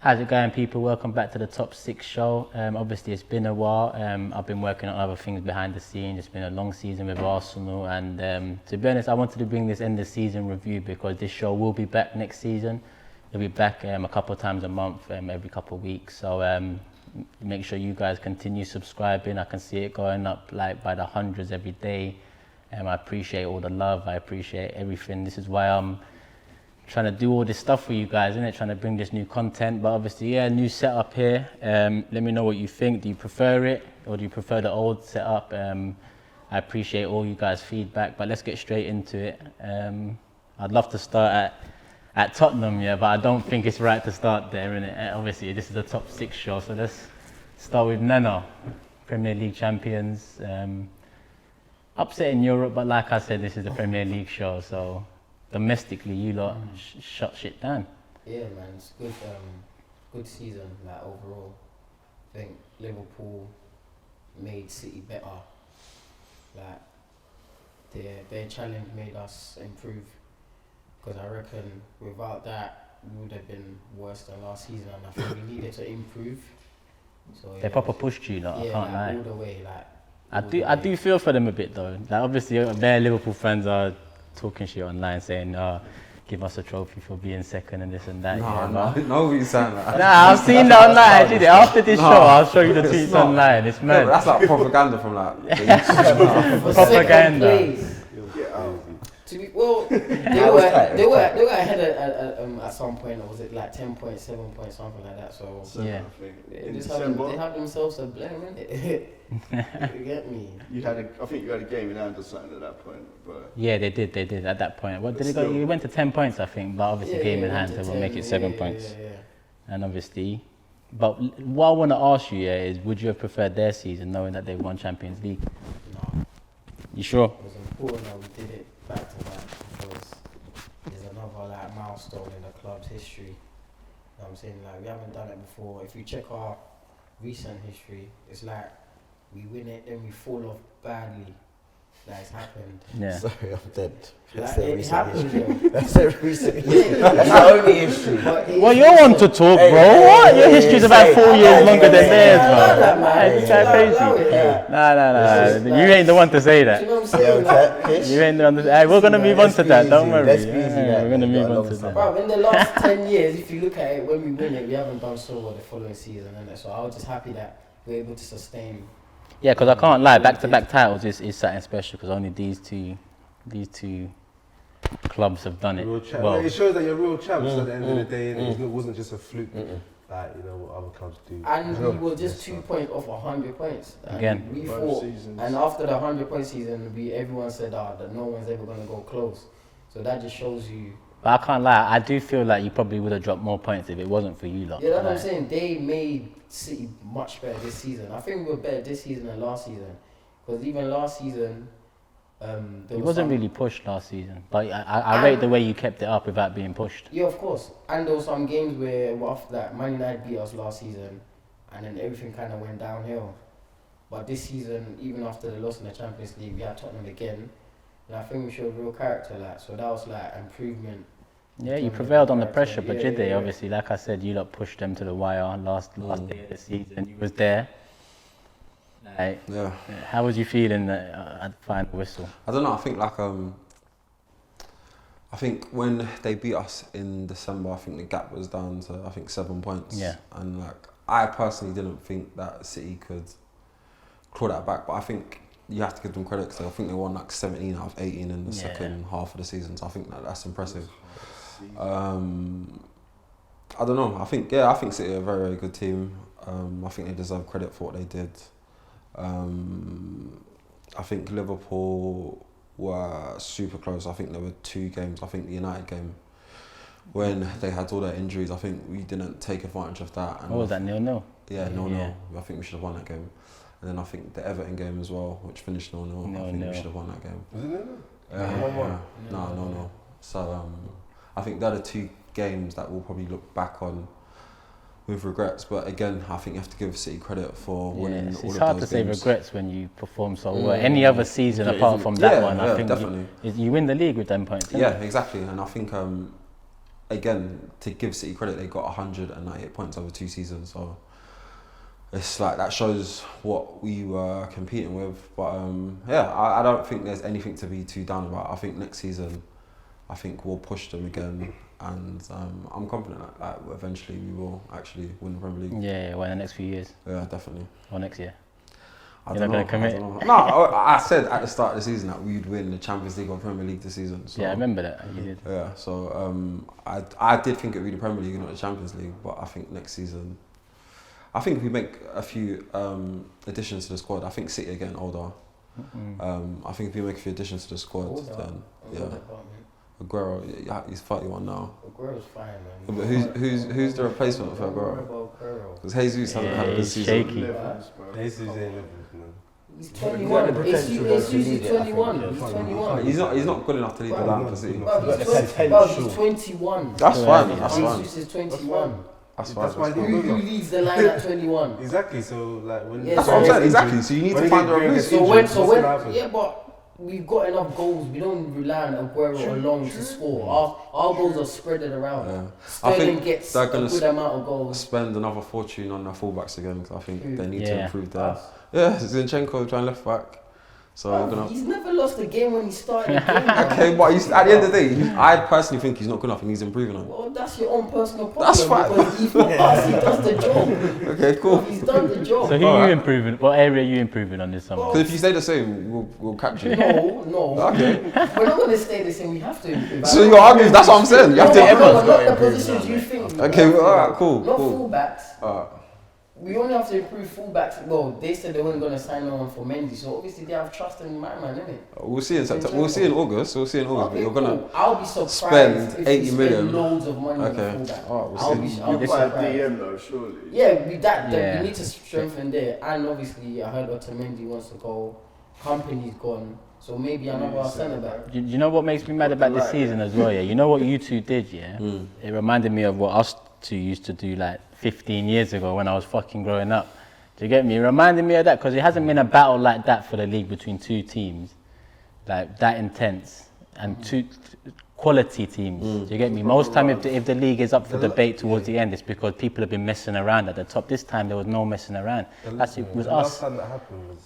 How's it going, people? Welcome back to the Top 6 show. Obviously, it's been a while. I've been working on other things behind the scenes. It's been a long season with Arsenal, and to be honest, I wanted to bring this end of season review because this show will be back next season. It'll be back a couple of times a month, every couple of weeks. So make sure you guys continue subscribing. I can see it going up like by the hundreds every day. I appreciate all the love. I appreciate everything. This is why I'm trying to do all this stuff for you guys, isn't it? Trying to bring this new content, but obviously, yeah, new setup here. Let me know what you think. Do you prefer it, or do you prefer the old setup? I appreciate all you guys' feedback, but let's get straight into it. I'd love to start at Tottenham, yeah, but I don't think it's right to start there, innit? Obviously, this is the Top 6 show, so let's start with Nena, Premier League champions. Upset in Europe, but like I said, this is the Premier League show, so domestically, you lot shut shit down. Yeah, man, it's good. Good season, like overall. I think Liverpool made City better. Like their challenge made us improve. Because I reckon without that, we would have been worse than last season, and I think we needed to improve. So yeah, They proper pushed you, lot. yeah, I can't lie. all the way, like. I do feel for them a bit though. Like obviously, their Liverpool fans are talking shit online, saying, "Give us a trophy for being second and this and that." Nobody's saying that. Nah, I've seen that online. Actually, after this show, I'll show you the tweets online. It's No, mad. but that's like propaganda from like. the Propaganda. They were ahead at some point, or was it like 10 points, 7 points, something like that? So Yeah. they had themselves a blame, innit? You get me? I think you had a game in hand or something at that point, but Yeah, they did at that point. What did it go? You went to 10 points, I think, but obviously game in hand, so we'll make it 7 points. Yeah. And obviously, but what I want to ask you is, would you have preferred their season knowing that they won Champions League? No, You sure? it was important that we did it back to back because there's another like milestone in the club's history. You know what I'm saying? Like, we haven't done it before. If you check our recent history, it's like we win it, then we fall off badly. Like, it's happened. Yeah. Sorry, I'm dead. That's Like, their it recent happened, history. yo. That's their recent history. That's the only history. Well, you're on to talk, bro. What? Your history's about 4 years longer than theirs, man. Hey, you guys crazy. Nah. You ain't the one to say Do that. you know what I'm saying? You ain't the one to say. Hey, we're gonna move on to that. Don't worry. Let's be easy, Yeah, we're gonna man. move Got on to a that. Bro, in the last 10 years, if you look at it, when we win it, we haven't done so well the following season, innit? So I was just happy that we're able to sustain. Yeah, because I can't lie. Back-to-back titles is something special because only these two clubs have done it. Well, It shows that you're real champs at the end of the day, and it wasn't just a fluke like what other clubs do. And we were just 2 points off 100 points. And Again. we Both thought, seasons. and after the 100-point season, everyone said that no one's ever going to go close. So that just shows you. but I can't lie. I do feel like you probably would have dropped more points if it wasn't for you lot. Yeah, that's what I'm Like, saying. They made City much better this season. I think we were better this season than last season. Because even last season, there It was wasn't some- really pushed last season, but I rate the way you kept it up without being pushed. Yeah, of course. And there were some games where after that, Man United beat us last season, and then everything kind of went downhill. But this season, even after the loss in the Champions League, we had Tottenham again, and I think we showed real character. Like, so that was like improvement. Yeah, you prevailed on the pressure, but Yeah, did they? yeah. Obviously, like I said, you lot pushed them to the wire last day of the season. You was there. Like, Yeah. how was you feeling at the final whistle? I don't know. I think I think when they beat us in December, I think the gap was down to 7 points. Yeah. And I personally didn't think that City could claw that back, but I think you have to give them credit because I think they won 17 out of 18 in the second half of the season. So I think that's impressive. I don't know. I think City are a very, very good team. I think they deserve credit for what they did. I think Liverpool were super close. I think there were 2 games. I think the United game, when they had all their injuries, I think we didn't take advantage of that. And What was that, 0-0? Yeah, 0-0. Yeah. I think we should have won that game. And then I think the Everton game as well, which finished 0-0. I think 0-0. we should have won that game. Was it No. So I think they're the 2 games that we'll probably look back on with regrets. But again, I think you have to give City credit for winning all of those It's games. hard to say regrets when you perform so well. Any other season Yeah, apart from that yeah, one, I yeah, think definitely. you win the league with them points. Isn't Yeah, it? exactly. And I think again, to give City credit, they got 198 points over 2 seasons. So it's like that shows what we were competing with. But yeah, I don't think there's anything to be too down about. I think next season, I think we'll push them again, and I'm confident that eventually we will actually win the Premier League. Yeah, well, in the next few years. Yeah, definitely. Or next year. I You're don't not know. gonna commit? I don't know. No, I said at the start of the season that we'd win the Champions League or Premier League this season. So, Yeah, I remember that. You did. yeah, so I did think it would be the Premier League, not the Champions League. But I think next season, I think if we make a few additions to the squad, I think City again older. I think if we make a few additions to the squad, Older. then yeah, Department. Aguero, yeah, he's 31 now. Aguero's fine, man. But who's the replacement for Aguero? Because Jesus hasn't had a good he's season. shaky. Levels, bro. Jesus ain't Liverpool, man. He's He's got 21. the potential He's to lead usually it, I think. 21. Yeah, He's fine. 21. He's not good enough to lead the line for City. But He's got the he's potential. 21. That's fine. That's fine. Jesus is 21. That's That's why fine. he's not Who good enough. leaves the line at 21? Exactly. So like when Yeah, That's what I'm saying. Exactly. So you need When to he find get a bigger, reason. so when- happen? Yeah, but we've got enough goals. We don't rely on Aguero alone to score. Our goals are spread around. Yeah. Sterling think gets they're a gonna good amount of goals. Spend another fortune on their fullbacks again because I think they need to Yeah. improve that. Us. Yeah, Zinchenko trying left back. So we're gonna. He's never lost a game when he started a game. man. Okay, but at the end of the day, I personally think he's not good enough and he's improving on it. Well, that's your own personal problem. That's fine. Because he's not us. He does the job. Okay, cool. He's done the job. So who are Alright. you improving? What area are you improving on this summer? Well, Because if you stay the same, we'll catch you. No. Okay. We're not going to stay the same. We have to improve. So you're arguing, that's what I'm saying. You have to. Not the positions you think. Okay, alright, cool. Not Cool. fullbacks. Alright. We only have to improve fullbacks. Well, they said they weren't going to sign on for Mendy, so obviously they have trust in my man, innit? We'll see in September. We'll see in August. We'll see in August. But Okay, you're gonna. cool. I'll be surprised spend if 80 we million. spend loads of money Okay. on fullback. Alright, we'll I'll see. be You buy a surprised. DM though, surely. Yeah, we Yeah. we need to strengthen there. And obviously, I heard Otamendi wants to go. Company's gone, so maybe another centre back. You know what makes me mad about this season as well, yeah? You know what you two did, yeah? It reminded me of what us two used to do like 15 years ago when I was fucking growing up. Do you get me? It reminded me of that because it hasn't been a battle like that for the league between two teams, like that intense, and two quality teams. Do you get me? Most time if the league is up for debate towards the end, it's because people have been messing around at the top. This time there was no messing around. That's it was the last us. time that happened was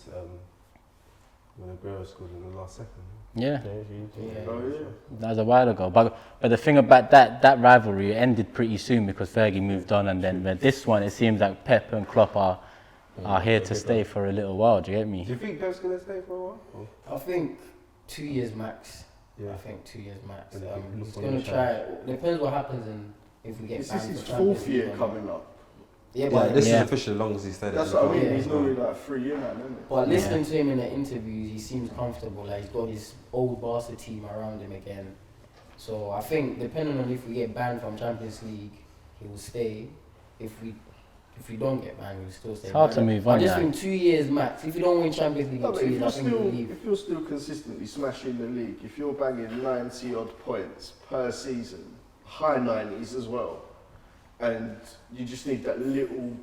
when Aguero scored in the last second. Yeah. Oh yeah. That was a while ago, but the thing about that rivalry ended pretty soon because Fergie moved on, and then but this one it seems like Pep and Klopp are here to stay for a little while. Do you get Do me? you think Pep's gonna stay for a while? Or? I think 2 years max. Yeah. I think 2 years max. And then look He's on going the to try. Depends what happens and if we get This banned is his for Champions fourth League year or not. coming up. Yeah, Yeah, but this Yeah. is officially as long as he stayed. That's at what I the mean. club. He's normally like 3 year man, isn't it? But listening to him in the interviews, he seems comfortable. Like he's got his old Barca team around him again. So I think depending on if we get banned from Champions League, he will stay. If we don't get banned, he'll still stay. It's hard to move on I just now. think 2 years max. If you don't win Champions League No, in but 2 if years, I you're think he'll still leave. if you're still consistently smashing the league, if you're banging 90 odd points per season, high 90s as well, and you just need that little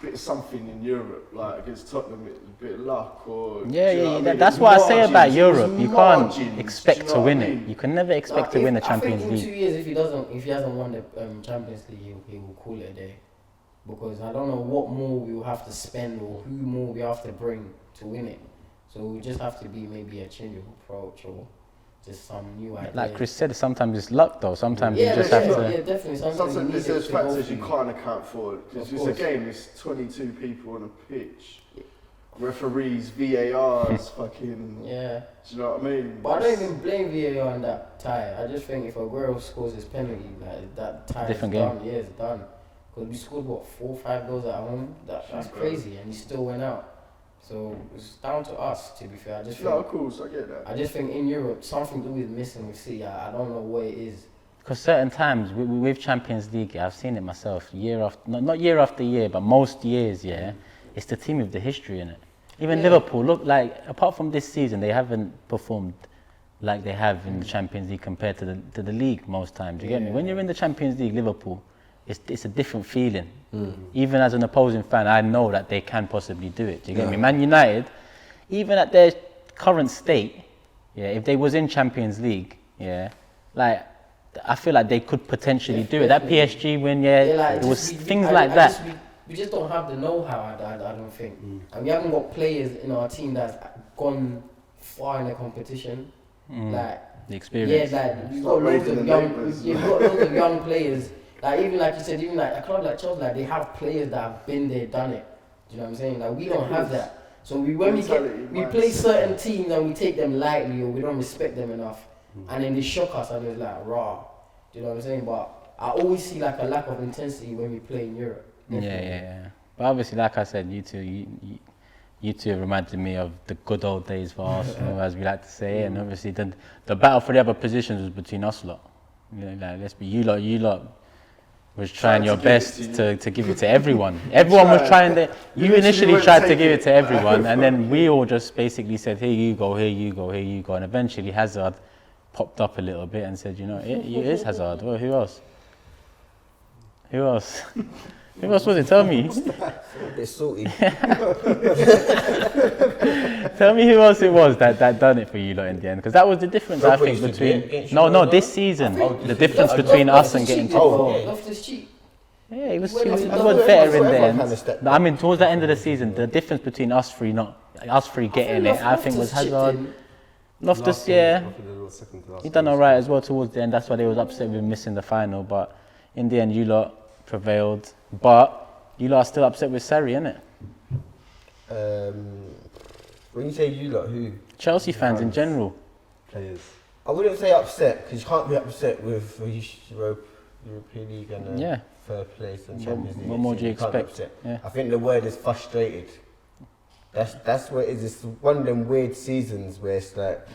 bit of something in Europe, like against Tottenham, a bit of luck or. Yeah, do you know what I mean? that's It's what I say about margins, Europe. it's You can't margins, expect do you to know win what I it. mean? You can never expect Like, to win the I think Champions in League. 2 years, if he hasn't won the Champions League, he will call it a day. Because I don't know what more we will have to spend or who more we have to bring to win it. So we just have to be maybe a change of approach or just some new idea. Like Chris said, sometimes it's luck though. Sometimes yeah, you just yeah, have yeah, to. definitely. Sometimes you need there's it those to go factors you through. can't account for. Of It's a course. game, it's 22 people on a pitch. Referees, VARs, fucking. Yeah. Do you know what I mean? But I don't even blame VAR on that tie. I just think if Aguero scores his penalty, like, that tie Different is game. done. Yeah, it's done. Because we scored, 4 or 5 goals at home? That's crazy. And he still went out. So it's down to us, to be fair. I just No, think, of course, I get that. I just think in Europe, something's always missing with City. I don't know what it is. Because certain times with Champions League, I've seen it myself. Year after, not year after year, but most years, yeah, it's the team with the history in it. Even Yeah. Liverpool, look like apart from this season, they haven't performed like they have in the Champions League compared to the league most times. You get me? Yeah. When you're in the Champions League, Liverpool, it's a different feeling. Even as an opposing fan, I know that they can possibly do it. Do you get me? Man United, even at their current state, yeah, if they was in Champions League, yeah, like I feel like they could potentially do it. That PSG win, it was things like that. We just don't have the know-how. I don't think, and we haven't got players in our team that's gone far in the competition. Like the experience. Yeah, like you've got loads of young players. Like even like you said, even like a club like Chelsea, like they have players that have been there, done it. Do you know what I'm saying? Like we don't have that. So when we play certain teams and we take them lightly or we don't respect them enough, and then they shock us and it's like raw. Do you know what I'm saying? But I always see like a lack of intensity when we play in Europe. Yeah. But obviously, like I said, you two have reminded me of the good old days for Arsenal, as we like to say. And obviously, the battle for the other positions was between us lot. You know, like, let's be you lot was trying your best to give it to everyone. Everyone was trying to. You initially tried to give it to everyone, and then we all just basically said, "Here you go, here you go, here you go." And eventually, Hazard popped up a little bit and said, "You know, it is Hazard. Well, who else? Who else? Who else was it? Tell me." It's salty. Tell me who else it was that done it for you lot in the end, because that was the difference I think between. No, this season, the difference between us and getting top four. Loftus cheap. Yeah, he was better in the end. No, I mean, towards the end of the season, the difference between us three getting it, I think was Hazard. Loftus, yeah, he done alright as well towards the end. That's why they was upset with missing the final. But in the end, you lot prevailed. But you lot are still upset with Sarri, innit? When you say you lot, who? Chelsea fans in general. Players. I wouldn't say upset, because you can't be upset with European League and third place and Champions League. What more do you expect? Yeah. I think the word is frustrated. That's what it is. It's one of them weird seasons where it's like,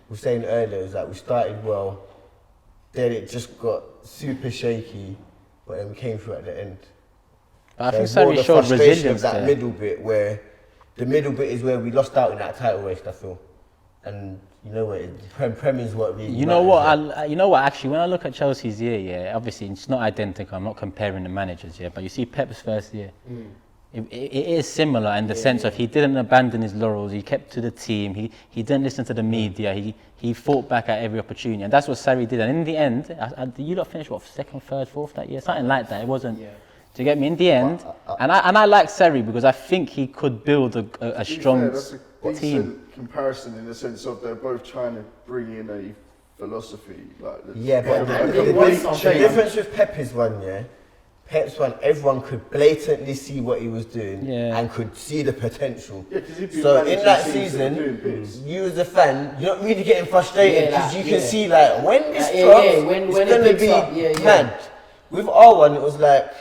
we were saying earlier, it's like we started well, then it just got super shaky, but then we came through at the end. But I think Sarri showed resilience that there. middle bit, where the middle bit is where we lost out in that title race, I feel. And you know what, Prem is what really You know what, actually, when I look at Chelsea's year, obviously it's not identical, I'm not comparing the managers, but you see Pep's first year. It is similar in the sense of he didn't abandon his laurels, he kept to the team, he didn't listen to the media, he fought back at every opportunity, and that's what Sarri did. And in the end, you lot finished what, second, third, fourth that year, something like that. It wasn't. Do you get me? In the end, and I like Sarri because I think he could build a strong team. Comparison in the sense of they're both trying to bring in a philosophy like this. Yeah, but the difference with Pep's one, Pep's one, everyone could blatantly see what he was doing and could see the potential. So in that season, you as a fan, you're not really getting frustrated because you can see like when this drops, it's going to be mad. With our one, it was like,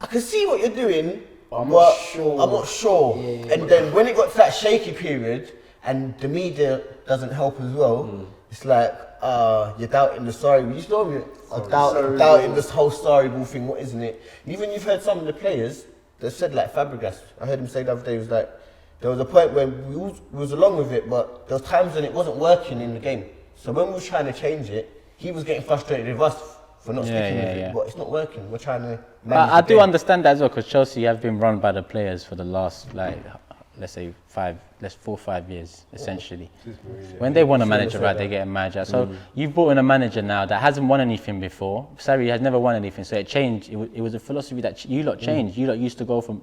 I can see what you're doing, but I'm not sure. And then when it got to that shaky period, and the media doesn't help as well, it's like, you're doubting the sorry. You saw me doubting this whole sorry ball thing, what isn't it? Even you've heard some of the players that said like Fabregas, I heard him say the other day, it was like, there was a point when we was along with it, but there was times when it wasn't working in the game. So when we were trying to change it, he was getting frustrated with us for not sticking with it, but it's not working. We're trying to manage I do understand that as well, because Chelsea have been run by the players for the last, let's say 4 or 5 years, essentially. When they want a manager, they get a manager. So you've brought in a manager now that hasn't won anything before. Sarri has never won anything, so it changed. It was a philosophy that you lot changed. You lot used to go from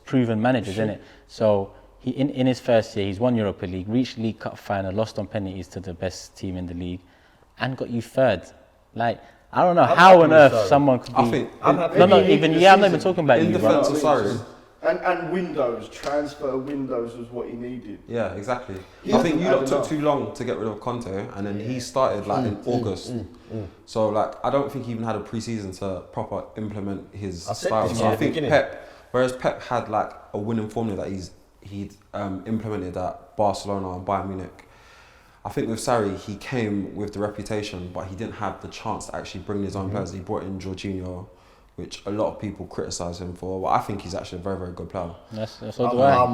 proven managers, innit? So he, in his first year, he's won Europa League, reached League Cup final, lost on penalties to the best team in the league, and got you third. Like, I don't know how on earth someone could be. I'm not even talking about in you. defense of Sarri. And windows, transfer windows was what he needed. Yeah, exactly. I think you lot took too long to get rid of Conte, and then he started in August. So I don't think he even had a pre-season to proper implement his style. So I think whereas Pep had a winning formula that he'd implemented at Barcelona and Bayern Munich. I think with Sarri, he came with the reputation, but he didn't have the chance to actually bring his own players. He brought in Jorginho, which a lot of people criticise him for. But I think he's actually a very, very good player. So do I.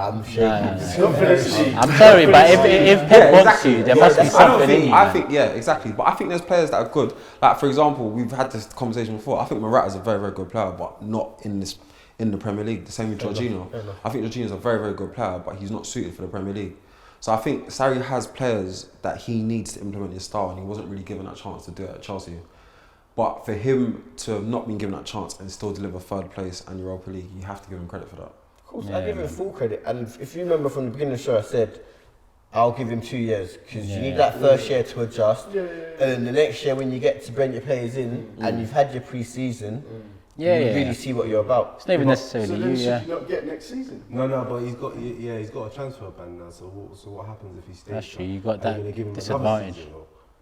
I'm shaking. I'm sorry, but if Pep wants you, there must be something in you. I think, exactly. But I think there's players that are good. Like, for example, we've had this conversation before. I think Morata's a very, very good player, but not in the Premier League. The same with Jorginho. I think Jorginho's a very, very good player, but he's not suited for the Premier League. So I think Sarri has players that he needs to implement his style, and he wasn't really given that chance to do it at Chelsea. But for him to have not been given that chance and still deliver third place and Europa League, you have to give him credit for that. Of course, I give him full credit. And if you remember from the beginning of the show, I said, I'll give him 2 years because you need that first year to adjust. And then the next year when you get to bring your players in and you've had your pre-season, you really see what you're about. It's not even necessarily so then should you not get next season? No, but he's got a transfer ban now. So what happens if he stays? That's true. You got that disadvantage.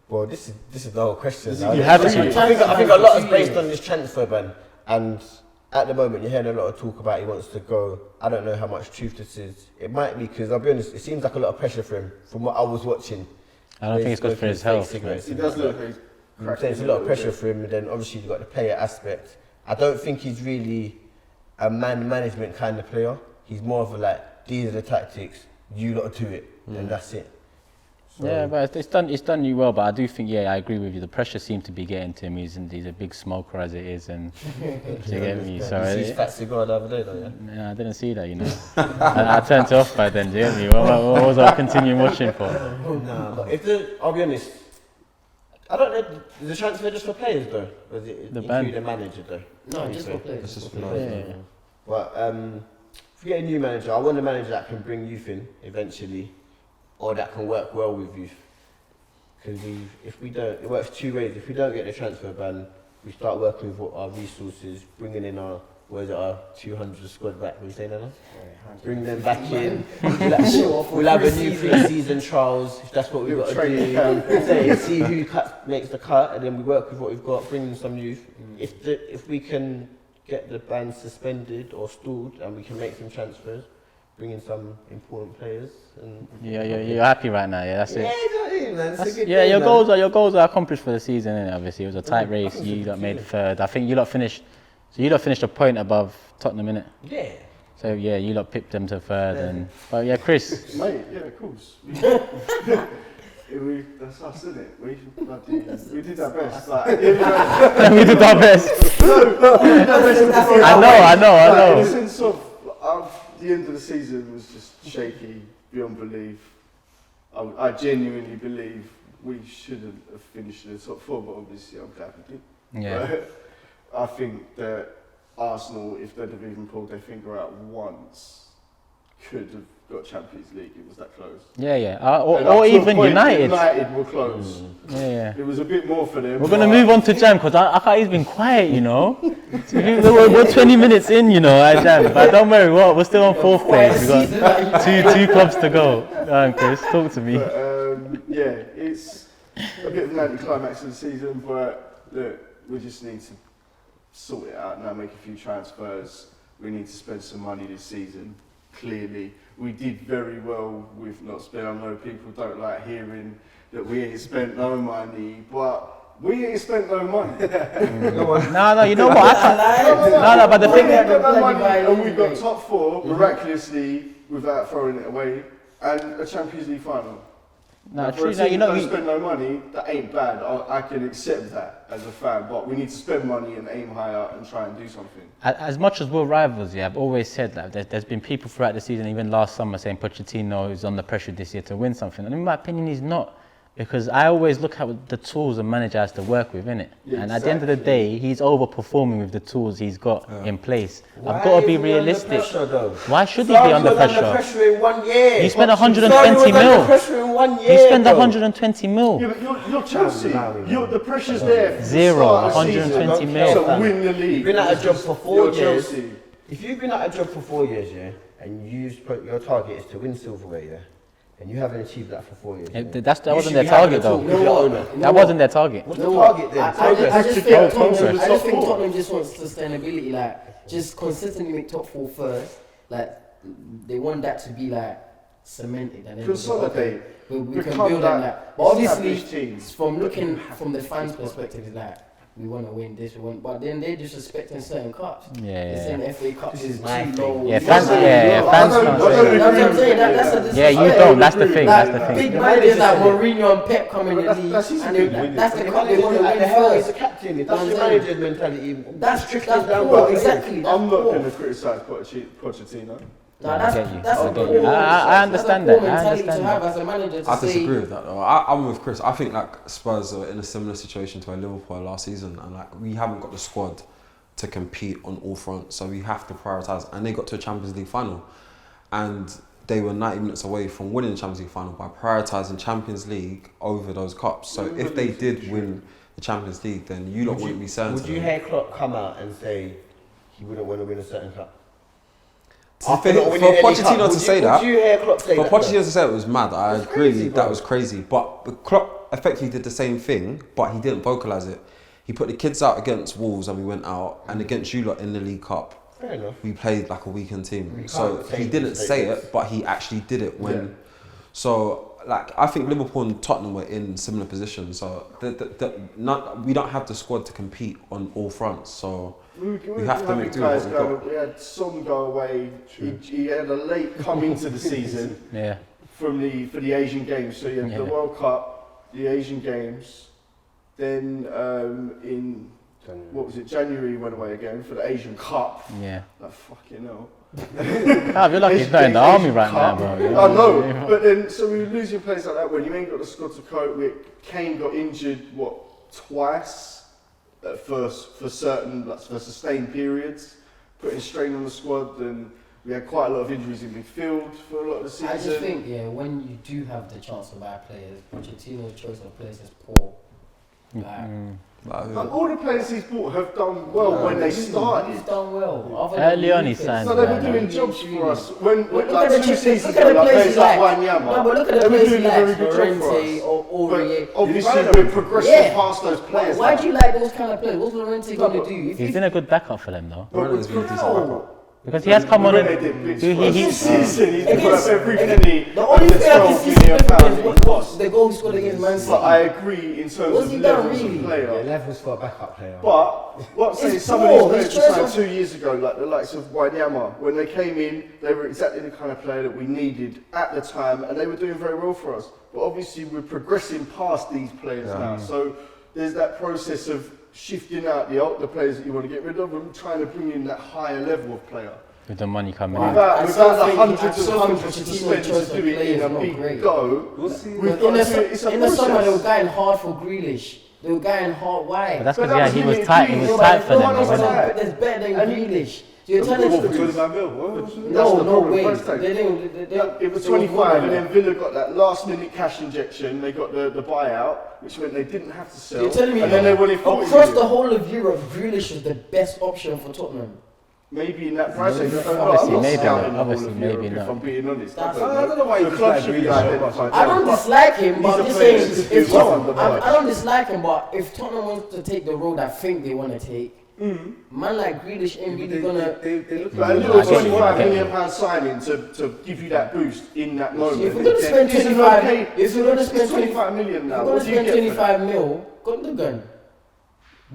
Well, this is the whole question. You have to. I think a lot is based on this transfer ban, and at the moment you're hearing a lot of talk about he wants to go. I don't know how much truth this is. It might be because I'll be honest, it seems like a lot of pressure for him from what I was watching. I don't think it's good for his health. It does look like it's a lot of pressure for him, and then obviously you've got the player aspect. I don't think he's really a man management kind of player. He's more of a like, these are the tactics, you lot do it, and that's it. So yeah, but it's done you well. But I do think, I agree with you. The pressure seems to be getting to him. He's a big smoker as it is, and do you get me? So you see his fat cigar the other day, though, yeah? Yeah, I didn't see that. I turned it off by then. Do you get me? What was I continuing watching for? Nah, but I'll be honest. I don't know. Is the transfer just for players though? Or is it include a manager though? No, just for players. It's just for players. Yeah. But if we get a new manager, I want a manager that can bring youth in eventually, or that can work well with youth. Because if we don't, it works two ways. If we don't get the transfer ban, we start working with what our resources, bringing in our 200 squad back. What are you saying, Anna? Bring them back in. We'll have a new pre-season trials if that's what we've got to do. See who makes the cut, and then we work with what we've got. Bring in some youth. If we can get the ban suspended or stalled, and we can make some transfers, bring in some important players. And you're happy right now. Yeah, that's it. Yeah, your goals are accomplished for the season. Innit? Obviously, it was a tight race. You lot made third. I think you lot finished. So you lot finished a point above Tottenham, innit? Yeah. So you lot pipped them to third, but Chris. Mate, of course. That's us, isn't it? We did our best. We did our best. I know. In the sense of the end of the season was just shaky beyond belief. I genuinely believe we shouldn't have finished in the top four, but obviously I'm glad we did. Yeah. But I think that Arsenal, if they'd have even pulled their finger out once, could have got Champions League. It was that close. Or even United. United were close. Yeah. It was a bit more for them. We're gonna move on to Jam because I can't. He's been quiet, We're 20 minutes in, at Jam. But don't worry, we're still on fourth place. We got two clubs to go. Go on, Chris, talk to me. But, it's a bit of an anticlimax of the season, but look, we just need to sort it out now, make a few transfers. We need to spend some money this season. Clearly, we did very well with not spending. I know people don't like hearing that we ain't spent no money, but we ain't spent no money. No, you know what? But the thing is, no money, and we got top four miraculously without throwing it away, and a Champions League final. No, for a team that spend no money, that ain't bad. I can accept that as a fan, but we need to spend money and aim higher and try and do something. As much as we're rivals, I've always said that there's been people throughout the season, even last summer, saying Pochettino is under pressure this year to win something. And in my opinion, he's not. Because I always look at the tools a manager has to work with, innit? And at the end of the day, he's overperforming with the tools he's got in place. I've got to be realistic. Why should he be under pressure? Under pressure in 1 year. He spent 120 mil. Under pressure in 1 year. He spent 120 mil. Yeah, but you're Chelsea. The pressure's there. Zero. 120 mil. To win the league. You've been at a job for 4 years. Chelsea. If you've been at a job for 4 years, and your target is to win silverware, and you haven't achieved that for 4 years. That wasn't their target, though. That wasn't their target. What's the target then? I just think Tottenham just wants sustainability, just consistently make top four first. They want that to be cemented and then consolidate. We can build on that. But obviously, from looking from the fans' perspective, it's we want to win this, but then they're disrespecting certain cups. They're saying the FA Cup is too low. Fans can't say you don't. That's the thing. Big managers like Mourinho and Pep come in the league, and that's the cup they want to win first. He's a captain. That's your manager's mentality. That's poor. Exactly. I'm not going to criticise Pochettino. No, I get you. that's I a get poor, you. I understand that's a that. poor I mentality understand to have that. as a manager to I say, disagree with that though. I'm with Chris. I think like Spurs are in a similar situation to where Liverpool were last season, and like we haven't got the squad to compete on all fronts, so we have to prioritise. And they got to a Champions League final, and they were 90 minutes away from winning the Champions League final by prioritising Champions League over those cups. So if they did win the Champions League, then you lot wouldn't be certain. Would you hear Klopp come out and say he wouldn't want to win a certain cup? For Pochettino to say that, would you hear Klopp say for that? Pochettino to say it was mad. I It's agree, crazy, that bro. was crazy. But Klopp effectively did the same thing, but he didn't vocalise it. He put the kids out against Wolves and we went out, and against you lot in the League Cup, Fair enough. we played like a weekend team. You So can't say he didn't say statements. it, but he actually did it when. So like I think Liverpool and Tottenham were in similar positions. So we don't have the squad to compete on all fronts. So we have to make do with what we've got. We had Son go away. He had a late come into the season Yeah. for the Asian Games. So you had the Yeah. World Cup, the Asian Games, then in January he went away again for the Asian Cup. Yeah. Like fucking hell. I feel like he's not in the army right now, bro. I know, but then so we were losing players like that when you ain't got the squad to cope with. Kane got injured twice for certain for sustained periods, putting strain on the squad, and we had quite a lot of injuries in midfield for a lot of the season. I just think, when you do have the chance to buy players, Pochettino's choice of players is poor. Like, And all the players he's bought have done well when they started. He's done well. Early on, he signed. So they were doing jobs for us. When Look like at the 2 seasons look at ago, the like places players like like Wanyama, no, but look at they the were places doing a like very good job for Llorente us. or But Aurier. obviously we're progressing Yeah. past those players. Why now. do you like those kind of players? What's Llorente No, going but to do? If He's you been a good backup for them, though. Ronaldo's been a decent backup. Because he has come on and He's Against- put up every penny. the only thing I can see £12 million was the goal he scored against Man City. But I agree in terms What's of he done, levels really? of player. levels for a backup player. But what I'm saying, It's some of poor. these players His we choice signed of- 2 years ago, like the likes of Wanyama, when they came in, they were exactly the kind of player that we needed at the time, and they were doing very well for us. But obviously, we're progressing past these players now, so there's that process of shifting out the players that you want to get rid of and trying to bring in that higher level of player. With the money coming in. Without the hundreds I of still hundreds think of Pochettino's suspenders choice to of do it players in a not big great. go, We'll see. we've got to do it. It's a in the summer, they were process. going hard for Grealish. They were going hard. Why? But that's But because that he was was tight. He really was key. tight for no them. one else wasn't has that's better than And- Grealish. So you're telling What, us for 25 mil? What? That's no the problem, way. price tag. They didn't. It was they were 25, and more then Villa got that last minute cash injection. They got the buyout, which meant they didn't have to sell. You're telling me and then they wanted 40 across million. the whole of Europe, Grealish was the best option for Tottenham. Maybe in that price range. Obviously, maybe not. Obviously, If maybe not. I'm being honest, That's- I don't know why you The club dislike should be Grealish so identified. much. I don't dislike him, but He's I'm a just player saying, who's if well on the Tottenham, pitch. I don't dislike him, but if Tottenham wants to take the road I think they want to take, man like Grealish ain't really gonna. They look But a I little get you, £25 I get million you. pound signing to give you that boost in that moment. If we're gonna spend It's an 25, okay- if we're gonna it's spend 25 million now, We're what gonna do you spend get for that? 25 mil. Gundogan.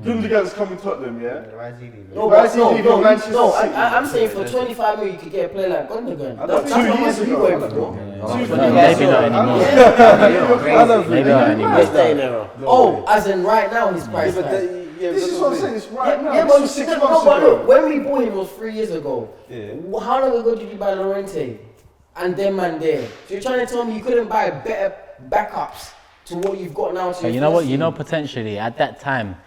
Gundogan's coming Tottenham, yeah? Why is he leaving? No, Why but is he leaving Manchester City? I'm saying for 25 mil you could get a player like Gundogan. I That's thought 2 how years much we ago. were before. Maybe not anymore. Maybe not anymore. This day and era. Oh, as in right now his price tag. This is what I'm saying, it's right now. Yeah, This but was 6 no, months but ago. look, when we bought him it was 3 years ago. Yeah. How long ago did you buy Llorente? And them and there. So you're trying to tell me you couldn't buy better backups to what you've got now? To But your you know what? first You know, team? potentially at that time,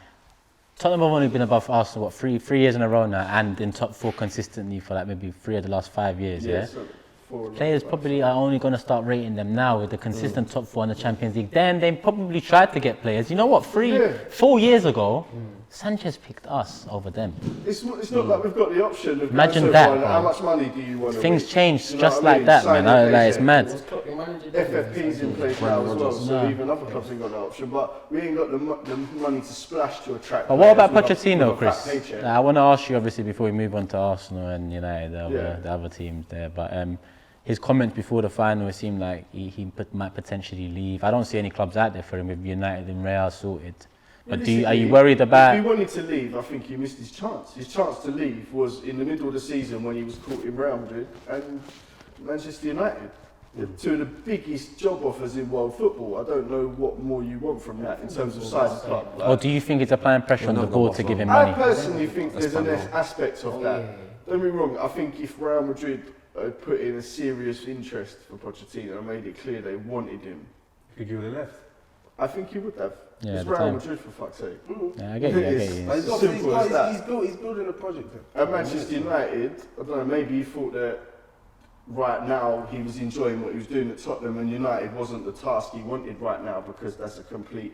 Tottenham have only been above Arsenal what 3 years in a row now, and in top 4 consistently for like maybe 3 of the last 5 years. Yeah. so 4 and Players probably are only going to start rating them now with the consistent top 4 in the Champions League. Then they probably tried to get players. You know what? 4 years ago, Sanchez picked us over them. It's not like we've got the option of Imagine going that, so far, bro. how much money do you want to Things win? changed You know just what I like mean? that, Sign man. the Like, it's paycheck. mad. Was Klopp your manager then? FFP's in place now as well, so even other clubs ain't got that option. But we ain't got the money to splash to attract. But what players about with a Pochettino, fat Chris? paycheck. I want to ask you, obviously, before we move on to Arsenal and United, the other teams there. But his comments before the final, it seemed like he might potentially leave. I don't see any clubs out there for him with United and Real sorted. But are you worried about? If he wanted to leave, I think he missed his chance. His chance to leave was in the middle of the season when he was caught in Real Madrid and Manchester United. Two of the biggest job offers in world football. I don't know what more you want from that in terms of size of club. Or do you think it's applying pressure on the board to give him I money? personally think there's an aspect of Oh, that. yeah. Don't be wrong. I think if Real Madrid put in a serious interest for Pochettino and made it clear they wanted him, I think he would have left. I think he would have. Yeah, It's at the Real time. Madrid, for fuck's sake. Yeah, I get you. It's simple as that. He's building a project. At Manchester United, I don't know, maybe he thought that right now he was enjoying what he was doing at Tottenham and United wasn't the task he wanted right now because that's a complete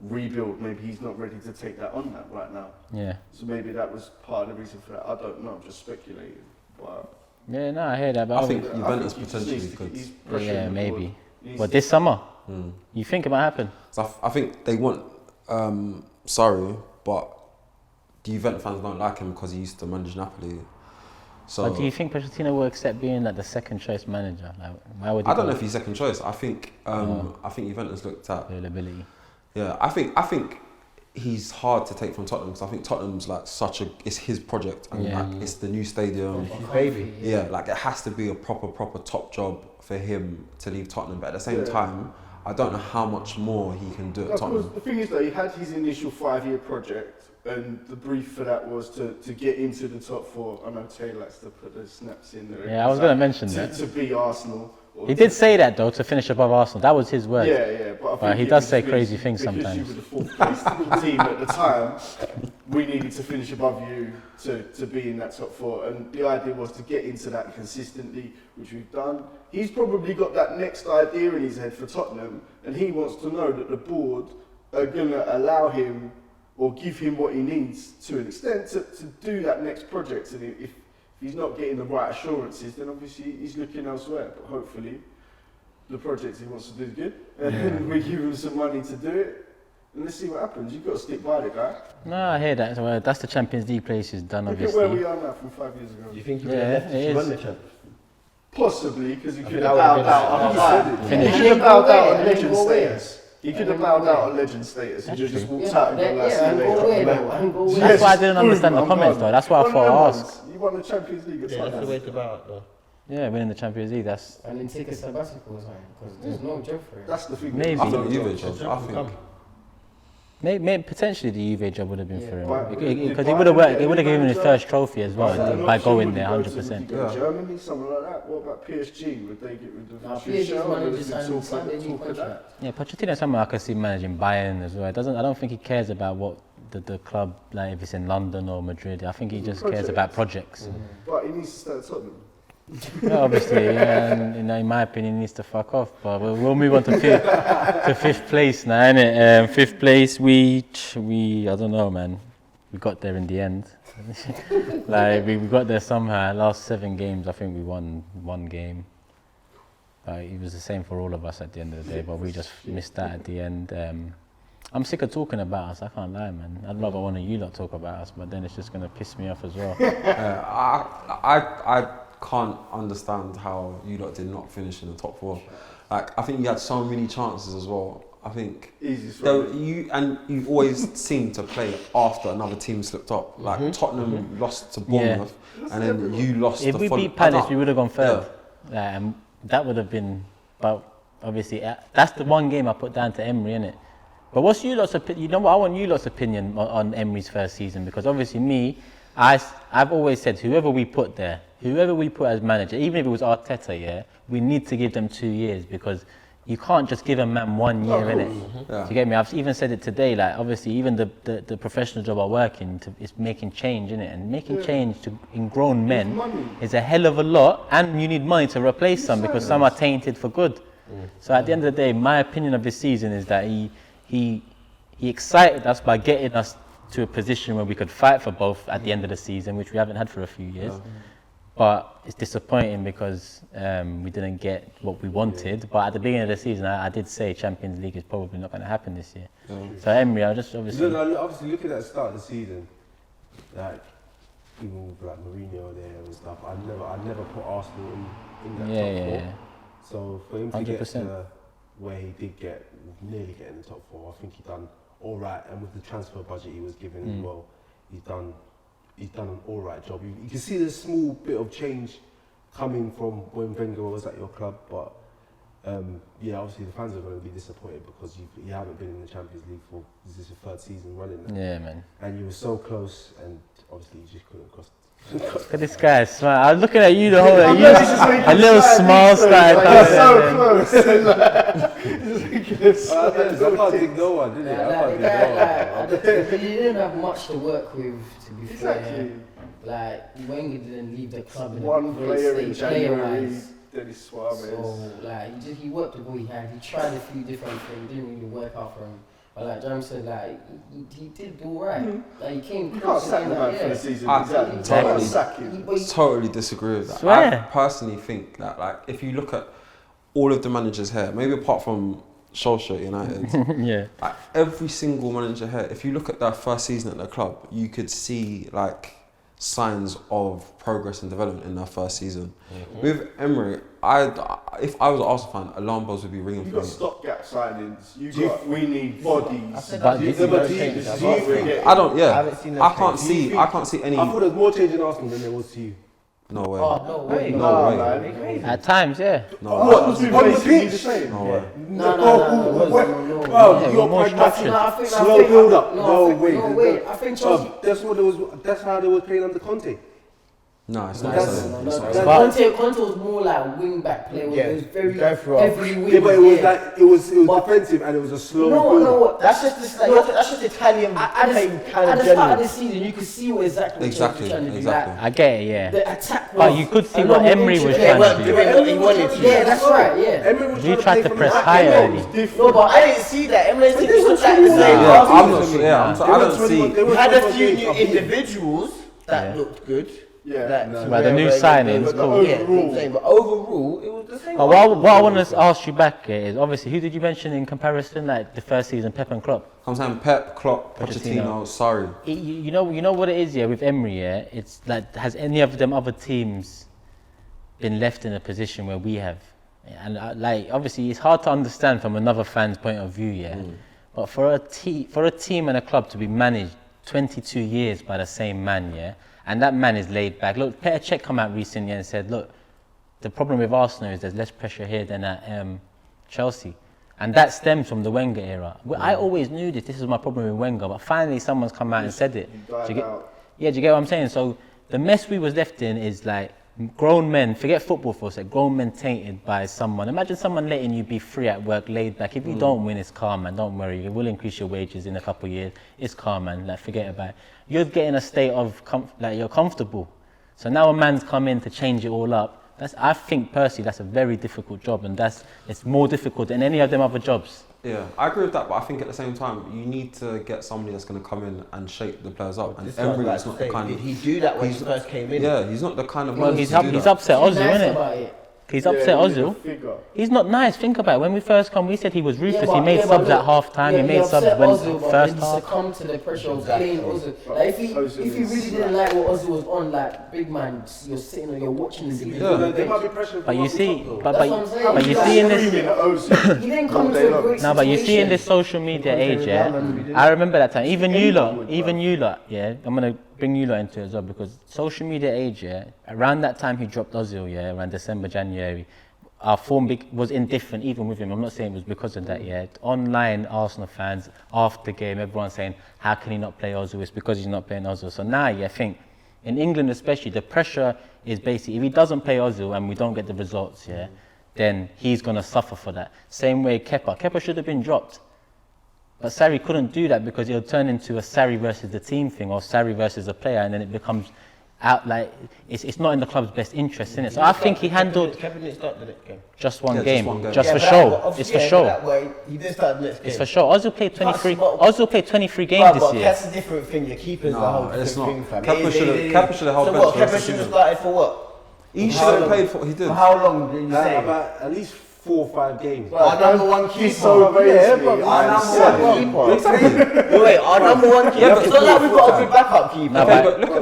rebuild. Maybe he's not ready to take that on right now. Yeah. So maybe that was part of the reason for that. I don't know, I'm just speculating. But Yeah, no, I hear that. But I think I Juventus think he just potentially needs to- could. he's pressuring yeah, the maybe. board. He needs But to- this summer, Mm. you think it might happen? So I think they want sorry, but the Juventus fans don't like him because he used to manage Napoli. So But do you think Pochettino will accept being like the second choice manager? Like, why would he I don't go know if he's second choice. I think Juventus looked at availability? yeah. I think he's hard to take from Tottenham because I think Tottenham's like it's his project and Yeah. like it's the new stadium. His baby. Yeah, like it has to be a proper top job for him to leave Tottenham. But at the same time, I don't know how much more he can do at Of course, Tottenham. the thing is that he had his initial 5-year project, and the brief for that was to get into the top 4. I know Tay likes to put the snaps in there. Yeah, I was going to mention to, that. to be Arsenal. or He to- did say that though, to finish above Arsenal. That was his word. Yeah, but I think he it does was say because- crazy things because sometimes. you were the fourth place team at the time. We needed to finish above you to be in that top 4, and the idea was to get into that consistently, which we've done. He's probably got that next idea in his head for Tottenham, and he wants to know that the board are going to allow him or give him what he needs to an extent to do that next project. And if he's not getting the right assurances, then obviously he's looking elsewhere. But hopefully the project he wants to do is good, and we give him some money to do it, and let's see what happens. You've got to stick by the guy. No, I hear that. So, that's the Champions League place he's done, Look obviously. at where we are now from 5 years ago. Do you think he Yeah, would have left it if he is. won the champ? Possibly, because he I could think have that would bowed have out on been a Finish. He could have bowed out on And then legend go away. status. He could have bowed out on legend status and That's just true. walked out and gone, like, see you and go later. away though, and go away. That's why I didn't understand the I'm comments, gone. though. That's why I One thought of I'd them ask. ones. You won the Champions League at Yeah, that's the Tottenham. way to bow out though. Yeah, winning the Champions League, that's... And then take a sabbatical or something, because there's no job for it. That's the thing. Maybe. I think Juve job. I think Maybe potentially the Juve job would have been for him. But- Because he would have worked, he would have given him his first trophy as well An by option going would there go to- 100%. would you go to Germany, something like that. What about PSG? Would they get rid of Nah, Tuchel? PSG's Or manager would they signed Sunday new talk of that? contract. Yeah, Pochettino someone I could see managing Bayern as well. It doesn't. I don't think he cares about what the club, like if it's in London or Madrid. I think he just cares about projects. But he needs to stay at Tottenhm. Yeah, obviously, yeah, and, in my opinion, he needs to fuck off. But we'll move on to fifth place now, innit? Fifth place, we I don't know, man. We got there in the end. Like we got there somehow. Last 7 games, I think we won 1 game. It was the same for all of us at the end of the day, but we just missed that at the end. I'm sick of talking about us. I can't lie, man. I'd rather one of you lot talk about us, but then it's just gonna piss me off as well. I can't understand how you lot did not finish in the top 4. Like I think you had so many chances as well. I think Easiest though one. you always seem to play after another team slipped up. Like Tottenham lost to Bournemouth, and then you lost. If the we follow- beat Palace, I we would have gone third. That would have been, but obviously that's the one game I put down to Emery, innit? But what's you lot's opinion? You know what? I want you lot's opinion on Emery's first season, because obviously I've always said whoever we put there, whoever we put as manager, even if it was Arteta, yeah, we need to give them 2 years, because you can't just give a man 1 year, innit? Yeah. Do you get me? I've even said it today, like obviously even the professional job I work in is making change, innit? And making change in grown men money. is a hell of a lot, and you need money to replace some, because some are tainted for good. So at the end of the day, my opinion of this season is that he excited us by getting us to a position where we could fight for both at the end of the season, which we haven't had for a few years. But it's disappointing because we didn't get what we wanted. But at the beginning of the season, I did say Champions League is probably not going to happen this year. So Emery, I just obviously... Obviously, looking at the start of the season, like even with like Mourinho there and stuff, I never put Arsenal in that top 4. Yeah. So for him to get 100%. to where he did get, nearly get in the top 4, I think he done all right. And with the transfer budget he was given as well, he's done an all right job. You can see the small bit of change coming from when Wenger was at your club, but Yeah, obviously the fans are going to be disappointed because you haven't been in the Champions League for this is your third season running now. Yeah, man. And you were so close, and obviously you just couldn't cross. Look at this guy, smile. I was looking at you the whole time. A little smile started. You're so close. I can't think no one, did Like, I can't the guy, think no one. he didn't have much to work with, to be Exactly. fair. Like, Wenger didn't leave the club in One a great player in state, January, player-wise. Dennis Suarez. So, like, he worked with what he had. He tried a few different things, didn't really work out for him. But like James said, like he did all right. Like he came. You can't sack the man for the season. Exactly. You can't sack him. Totally disagree with that. Swear. I personally think that, like, if you look at all of the managers here, maybe apart from Solskjaer at United, Yeah. like, every single manager here, if you look at their first season at the club, you could see like signs of progress and development in their first season. With Emery, if I was an Arsenal fan, alarm bells would be ringing You for got me. stopgap signings. We need bodies. But Do you think- I don't. Yeah, haven't seen I that can't change. see. I can't see any. I thought there was more change in Arsenal than there was to you. No way. Oh no way! No way. man. At times, yeah. No What way. was we On the basically pitch? the same? No way. No. Well, Yeah, you're more pragmatic. structured. Slow build up. No way. No way. I think Chelsea. That's what it was. That's how they were playing under Conte. No, it's not. That's- the same. that's- It's not. that's- Conte was more like wing back player. Yeah, It was very go for it. heavily wing. Yeah, but it was yeah. like it was But- defensive and it was a slow No, build up. no. That's just Italian At the playing kind at of the start of general. the season, you could see what exactly Exactly, Chelsea were trying to do. exactly. Like, I get it, yeah. the attack. But was you could see a what lot more Emery was intricate. trying to do. Doing what he wanted to. Yeah, that's right. Yeah. Emery was You trying tried play to from press the back. higher Emery early. was No, but I didn't see that. Emirates But didn't this look was like the two same. years. Yeah, last I'm not. season. Yeah, I'm They I were don't 21 see. they were We had a 21 few games new up here. individuals that Yeah. looked good. Yeah. That, no. Well, the new signings, But the cool. Yeah, overall, but overall, it was the same. But what I want to ask you back is, obviously, who did you mention in comparison, like the first season, Pep and Klopp? I'm saying Pep, Klopp, Pochettino. Pochettino. Sorry. You know what it is, yeah, with Emery, yeah? It's like, has any of them other teams been left in a position where we have? And like, obviously, it's hard to understand from another fan's point of view, yeah? But for a team and a club to be managed 22 years by the same man, yeah? And that man is laid back. Look, Petr Cech come out recently and said, look, the problem with Arsenal is there's less pressure here than at Chelsea. And that stems from the Wenger era. I always knew this is my problem with Wenger, but finally someone's come out and said it. Do you get what I'm saying? So the mess we was left in is like grown men, forget football for a sec, grown men tainted by someone. Imagine someone letting you be free at work, laid back. If you don't win, it's calm, man. Don't worry. It will increase your wages in a couple of years. It's calm, man. Like, forget about it. You're getting a state of, you're comfortable. So now a man's come in to change it all up. I think personally that's a very difficult job, and it's more difficult than any of them other jobs. Yeah, I agree with that, but I think at the same time you need to get somebody that's going to come in and shape the players up. And This is what I was Emery about is to not say. the kind Did of. he do that when he first came in? Yeah, he's not the kind of. Well, man he's to do that. upset Ozil, Nice isn't about it? it. He's upset Ozil. He's not nice. Think about it. When we first come, we said he was ruthless. He made subs at half time. He made subs when first He half. succumbed to the pressure of playing Ozil. Like, if he really didn't like what Ozil was on, like big man, you're sitting or you're watching him. Yeah. There might be pressure. But you see, but That's what I'm saying. you see in this. He didn't come to a great No, but you see in situation. this social media age, yeah. I remember that time. Even you lot, yeah. I'm gonna bring you lot into it as well because social media age, yeah. Around that time he dropped Ozil, yeah. Around December, January. Our form was indifferent even with him. I'm not saying it was because of that yet. Online Arsenal fans, after the game, everyone's saying, how can he not play Ozil? It's because he's not playing Ozil. So now, yeah, I think, in England especially, the pressure is basically, if he doesn't play Ozil and we don't get the results, yeah, then he's going to suffer for that. Same way Kepa should have been dropped. But Sarri couldn't do that because it'll turn into a Sarri versus the team thing or Sarri versus a player, and then it becomes out like it's not in the club's best interest, in it. So I think he handled Kevin didn't start the next game. just one Yeah, game, just one game. just Yeah, for but show. that- It's for yeah, show. That way, he didn't start the next game. It's for show. Ozil played 23. But- Ozil played 23 games But this year. that's a different thing. Your keeper's a whole No, different it's not. thing, fam. Kepa should have held So bench what? for the rest Kepa of the should have season. started for what? He should How have long? played for what he did. For how long did you say? About at least 4 or 5 games. Our number one keeper. He's so crazy. Our number one keeper. Exactly. Wait, our number one keeper. Yeah, but It's not like we've got a good backup keeper. No, Okay, but- but look at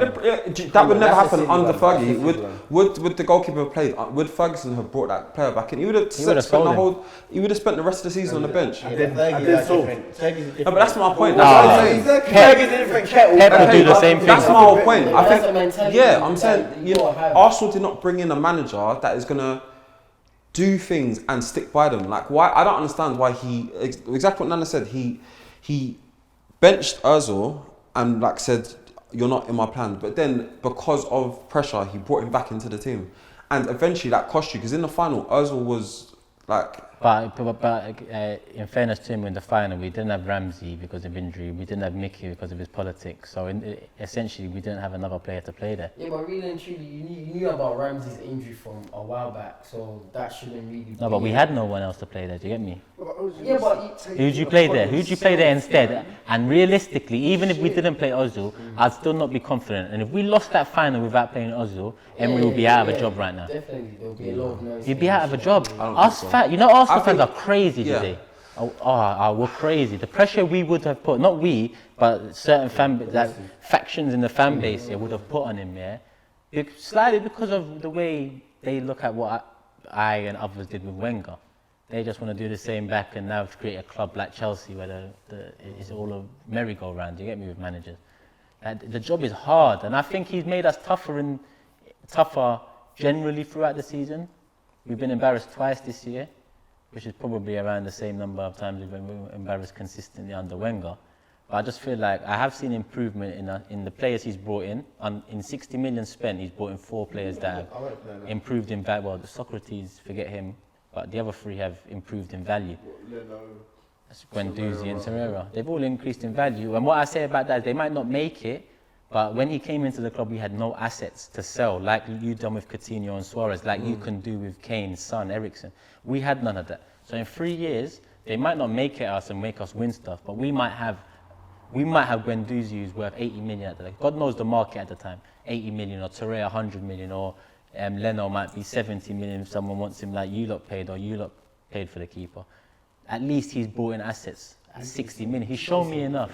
that would never That's happen the under City one. Fergie. That's the City Would the goalkeeper have played? Would Ferguson have brought that player back in? He would have would have spent sold the him. whole. He would have spent the rest of the season on the bench. And then then Fergie's so. different. Fergie's a different. No, but that's my point. Nah. That's what I'm saying. Fergie's a different kettle. Pep would Okay, do the but same thing. That's my whole point. But I that's think. a mentality Yeah, you I'm saying gotta have. Arsenal did not bring in a manager that is gonna do things and stick by them. Like, why? I don't understand why he, exactly what Nana said, he benched Ozil and like said, you're not in my plan. But then because of pressure, he brought him back into the team. And eventually that cost you, because in the final, Ozil was like... But in fairness to him, in the final, we didn't have Ramsey because of injury. We didn't have Mickey because of his politics. So essentially, we didn't have another player to play there. Yeah, but really and truly, you knew about Ramsey's injury from a while back, so that shouldn't really. No, but we had no one else to play there. Do you get me? Yeah, but who'd you play there? Who'd you play there instead? And realistically, even if we didn't play Ozil, I'd still not be confident. And if we lost that final without playing Ozil, Emery would be out of a job right now. Definitely, there'll be a lot of noise. You'd be out of a job. Arsenal fans are crazy today. We're crazy. The pressure we would have put, not we, but certain factions in the fan base would have put on him, slightly because of the way they look at what I and others did with Wenger. They just want to do the same back and now create a club like Chelsea where it's all a merry-go-round. You get me with managers. The job is hard, and I think he's made us tougher generally throughout the season. We've been embarrassed twice this year, which is probably around the same number of times we've been embarrassed consistently under Wenger. But I just feel like I have seen improvement in the players he's brought in. In 60 million spent, he's brought in 4 players that have improved in value. Well, the Socrates, forget him, but the other 3 have improved in value. That's Guendouzi and Torreira. They've all increased in value. And what I say about that is they might not make it, but when he came into the club, we had no assets to sell, like you done with Coutinho and Suarez, like you can do with Kane, Son, Eriksen. We had none of that. So in 3 years, they might not make it us and make us win stuff, but we might have Guendouzi who's worth 80 million at the time. God knows the market at the time, 80 million, or Torreira 100 million, or Leno might be 70 million if someone wants him like you lot paid, or you lot paid for the keeper. At least he's brought in assets at 60 million. He's shown me enough.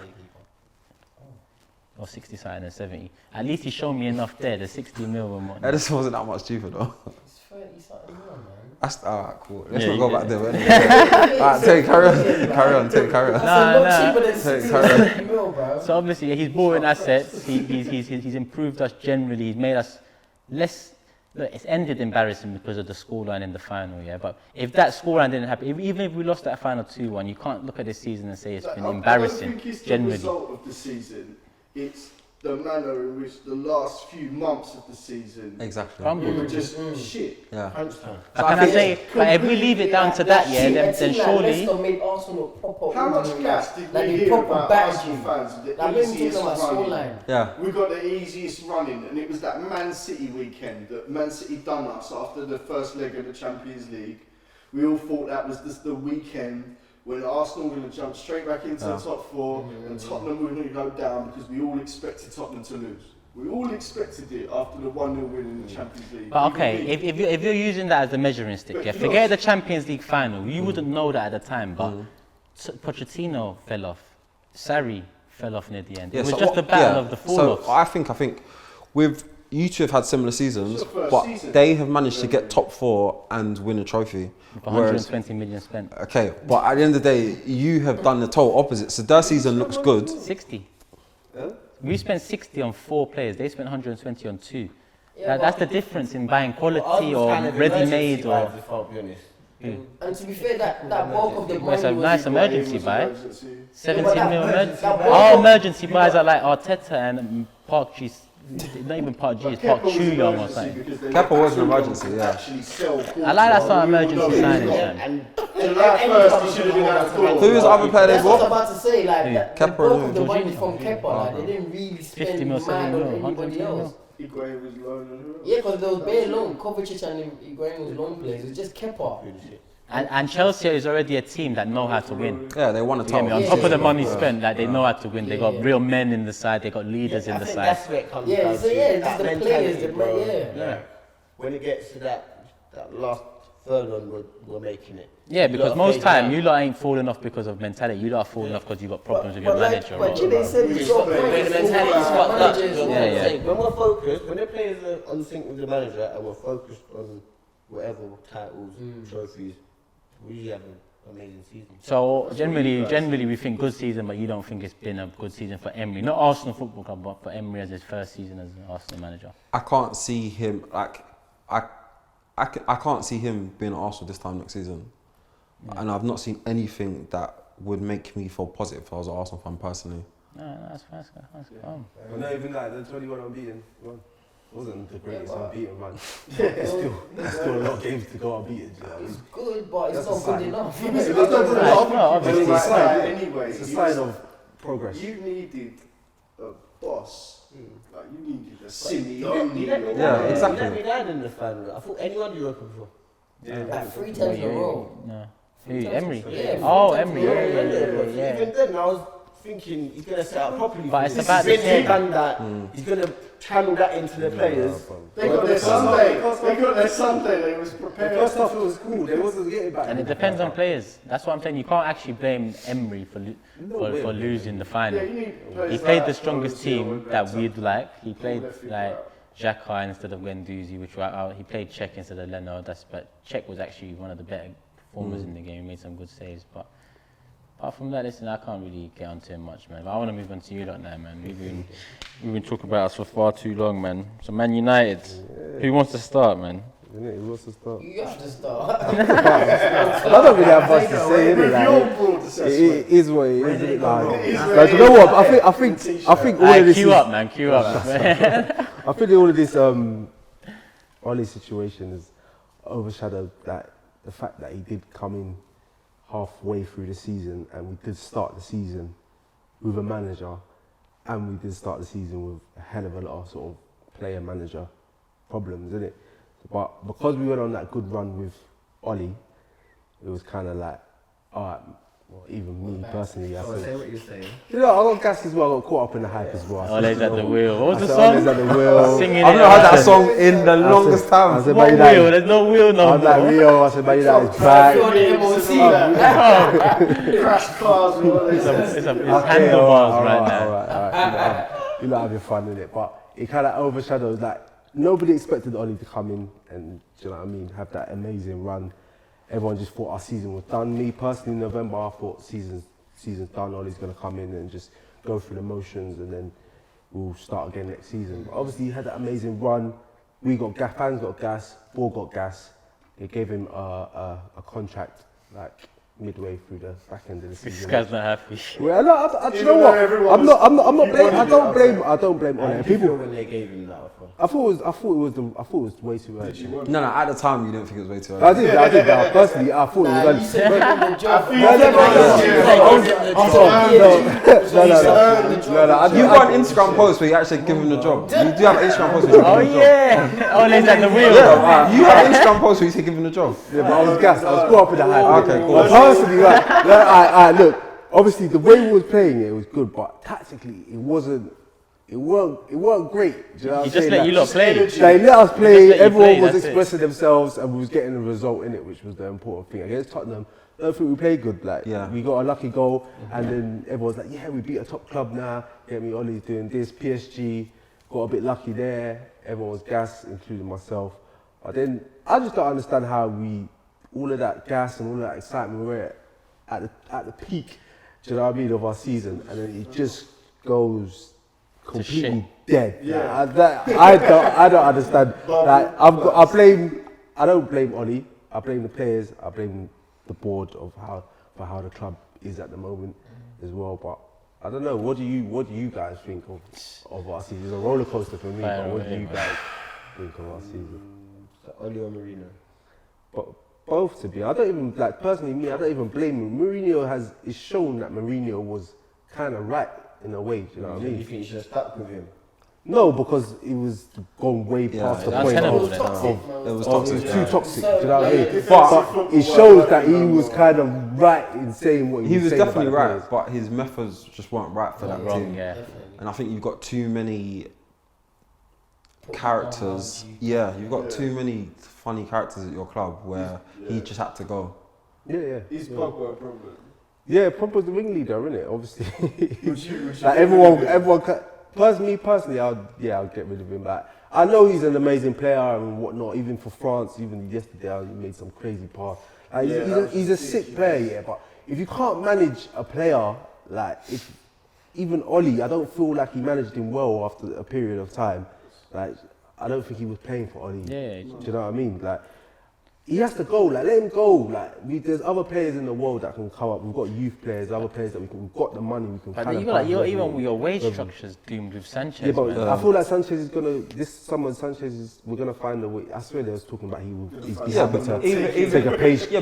Or 60 something and 70. At least he's shown me enough there, the 60 mil and whatnot. Edison wasn't that much cheaper though. It's 30 something more, man. That's alright, cool. Let's not go back there. Alright, carry on. So obviously he's brought in assets. He's improved us generally. He's made us less. Look, it's ended embarrassing because of the scoreline in the final, But if that scoreline didn't happen, even if we lost that final 2-1, you can't look at this season and say it's been embarrassing. I don't think it's generally. the result of the season. It's the manner in which the last few months of the season we were just shit. Can I say, if we leave it down to that, then surely. Made Arsenal proper. How much gas did we hear about Arsenal fans? The easiest running. We got the easiest running, and it was that Man City weekend that Man City done us after the first leg of the Champions League. We all thought that was just the weekend when Arsenal were going to jump straight back into the top 4 and Tottenham were going to go down because we all expected Tottenham to lose. We all expected it after the 1-0 win in the Champions League. But okay, if you're using that as a measuring stick, forget the Champions League final. You wouldn't know that at the time, but Pochettino fell off. Sarri fell off near the end. It was just the battle of the fall-offs. So I think with you two have had similar seasons, but they have managed to get top 4 and win a trophy. 120 million spent. Okay, but at the end of the day, you have done the total opposite. So their season looks good. 60. We spent 60 on 4 players. They spent 120 on 2. That's the difference in buying quality or ready-made or. And to be fair, that bulk of the money was a nice emergency buy. 17 mil emergency. Our Our emergency buys are like Arteta and Park G. Not even Park G, it's Park Chu-Young or something. Kepa was an emergency, I like that sort of emergency signing, man. Who was the other player they bought? I was about to say, like, the Kepa bulk and of the money Jorginho. from Kepa, like, they didn't really 50 spend mil, mad 70 on mil, anybody 120 mil. else. Higuain was loan. Yeah, because there was bare loan. Kovacic and Higuain was loan players. It was just Kepa. And Chelsea is already a team that know how to win. Yeah, they won a title. On top of the money spent, like they know how to win. They got real men in the side. They got leaders in the side. That's where it comes Yeah, down so to. it's the players, Yeah. When it gets to that last third one, we're making it. Yeah, because most time you lot ain't falling off because of mentality. You lot are falling off because you got problems with your manager. But they said he's got When the mentality is fucked up. Yeah. When we're focused, when the players are on sync with the manager and we're focused on whatever titles, trophies, we have an amazing season. So generally we think good season, but you don't think it's been a good season for Emery. Not Arsenal Football Club, but for Emery as his first season as an Arsenal manager. I can't see him I can't see him being at Arsenal this time next season. And I've not seen anything that would make me feel positive if I was an Arsenal fan personally. No, that's calm. But not even that, the 21 unbeaten run wasn't the greatest unbeaten run. It's still a lot of games to go unbeaten. You know? It's good, but it's not good enough. It's not good enough. Anyway, it's a sign of progress. You needed a boss. Like you needed a City. Yeah, exactly. You let me down in the fan. I thought anyone you open for. Like 3 times in a row. No. Who, Emery? Yeah, Oh, 3 times Emery. in a row. Yeah. Even then, I was thinking he's going to set up properly. But it's about the same. Done that. He's going to channel that into the players. They got their Sunday. They was The prepared. first half it was cool. They wasn't getting back. And it depends on players. That's what I'm saying. You can't actually blame Emery for losing the final. Yeah, you need players He played like the strongest Borussia team and that better. we'd like. He played left it like out. Xhaka instead of Guendouzi, which were out. He played Czech instead of Leno. But Czech was actually one of the better performers in the game. He made some good saves. But apart from that, listen, I can't really get onto him much, man. But I want to move on to you lot now, man. We've been talking about us for far too long, man. So Man United, who wants to start, man? Who wants to start? You have to start. I don't really have much to say, innit? Your broad It assessment. is what it is, innit? Like, you know what? I think all of Alright, this queue is, up, man. Queue up. I think all of this Oli situation has overshadowed that the fact that he did come in halfway through the season, and we did start the season with a manager, and we did start the season with a hell of a lot of sort of player manager problems, isn't it? But because we went on that good run with Oli, it was kind of like, alright, well, even me personally, I Say said, what you're saying. you know, I got gassed as well, I got caught up in the hype as well. Ole's at the wheel. What was the I said, song? Ole's at the wheel. Singing I've it. not heard that song in the longest I time. said, What Man wheel? United. There's no wheel no I was like, more. Rio, I said, Man United is You're back. on the MOT. Crash cars with all this. It's handlebars right now. Alright. You lot having fun in it, but it kind of overshadowed that. Nobody expected Oli to come in and, do you know what I mean, have that amazing run. Everyone just thought our season was done. Me personally, in November, I thought season's done. Oli's going to come in and just go through the motions, and then we'll start again next season. But obviously, he had that amazing run. We got gas, fans got gas, Ball got gas. They gave him a contract like midway through the back end of the season. This guy's not happy. Well, no, do you know what? I'm not blaming. I don't blame Oli. People, when they gave him that offer. I thought it was way too early. No, at the time you didn't think it was way too I early. did. But personally, I thought it was You early. said bring the job. No. You got an Instagram post where you actually give him the job. You do have an Instagram post where you Oh give him the job. yeah. Ole's at the wheel. Yeah, you have an Instagram post where you say give him the job. Yeah, but I was gassed. I was caught up in the hype. Okay, cool. But personally, like, look. Obviously, the way we was playing it was good, but tactically, it weren't great. Do you know what He I'm just saying? let you lot play. They let us play, Just let you everyone play, was that's it. expressing themselves, and we was getting a result in it, which was the important thing. Against Tottenham, I don't think we played good. Like, Yeah. we got a lucky goal, and then everyone's like, yeah, we beat a top club now. Get me, Ollie's doing this. PSG got a bit lucky there. Everyone was gassed, including myself. But then, I just don't understand how all of that gas and all of that excitement, we were at the peak, do you know what I mean, of our season, and then it just goes completely dead. Yeah. I don't understand. Like, I don't blame Oli. I blame the players. I blame the board for how the club is at the moment as well. But I don't know. What do you guys think of our season? It's a roller coaster for me. But what do you guys think of our season? Oli or Marino? But both, to be. I don't even like personally. Me, I don't even blame him. Mourinho is shown that Mourinho was kind of right in a way. Do you know what I You mean? think you should have stuck with him? No, because it was gone way past the that's point tenable of, then. It was it was toxic. too Yeah. toxic. Do you know what I mean? But it shows that he was kind of right in saying what He was saying definitely about the right, players. but his methods just weren't right for that Wrong, team. yeah. And I think you've got too many characters. Yeah, you've got too many funny characters at your club where he just had to go. Yeah. Is Pogba a problem? Yeah, Pogba's the ringleader, isn't it? Obviously. Like everyone. Personally, I'll get rid of him. But I know he's an amazing player and whatnot. Even for France, even yesterday, he made some crazy pass. He's a sick player, yeah. But if you can't manage a player, like even Oli, I don't feel like he managed him well after a period of time. Like I don't think he was playing for Oli. Yeah. Do you know what I mean? Like he has to go. Like, let him go. Like, there's other players in the world that can come up. We've got youth players, other players that we've got the money. We can. But kind you of like even with your wage structure's doomed with Sanchez. Yeah, but man. I feel like Sanchez is gonna. This summer, we're gonna find a way. I swear they was talking about he's happy to take a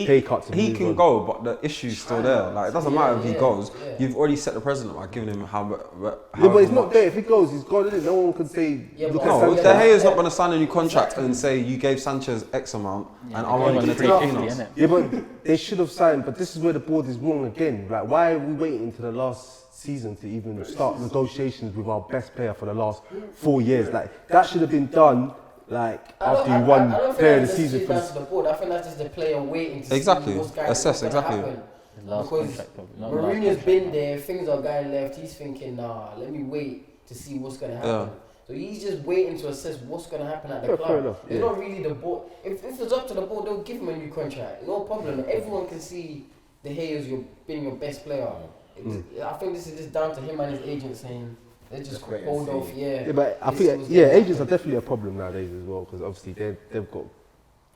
pay cut. He can go, but the issue's still there. Like, it doesn't matter if he goes. You've already set the precedent by giving him how but it's not there. If he goes, he's gone. Isn't it? No one can say. Look at No, Sanchez. De Gea's not going to sign a new contract and say you gave Sanchez X amount and I'm only going to take peanuts. Yeah, but they should have signed. But this is where the board is wrong again. Like, why are we waiting to the last season to even start negotiations with our best player for the last 4 years? Like, that should have been done. Like, after you won player of the season. That's the board. I think that's just the player waiting to see what's going Assess to happen. Because Mourinho's been there, things are going left. He's thinking, nah, let me wait to see what's going to happen. Yeah. So he's just waiting to assess what's going to happen at the club. Fair enough, It's not really the board. If it's up to the board, they'll give him a new contract. No problem. Everyone can see De Gea's being your best player. I think this is just down to him and his agent saying, let's just hold off. Yeah, but I think agents are definitely a problem nowadays as well, because obviously they've got.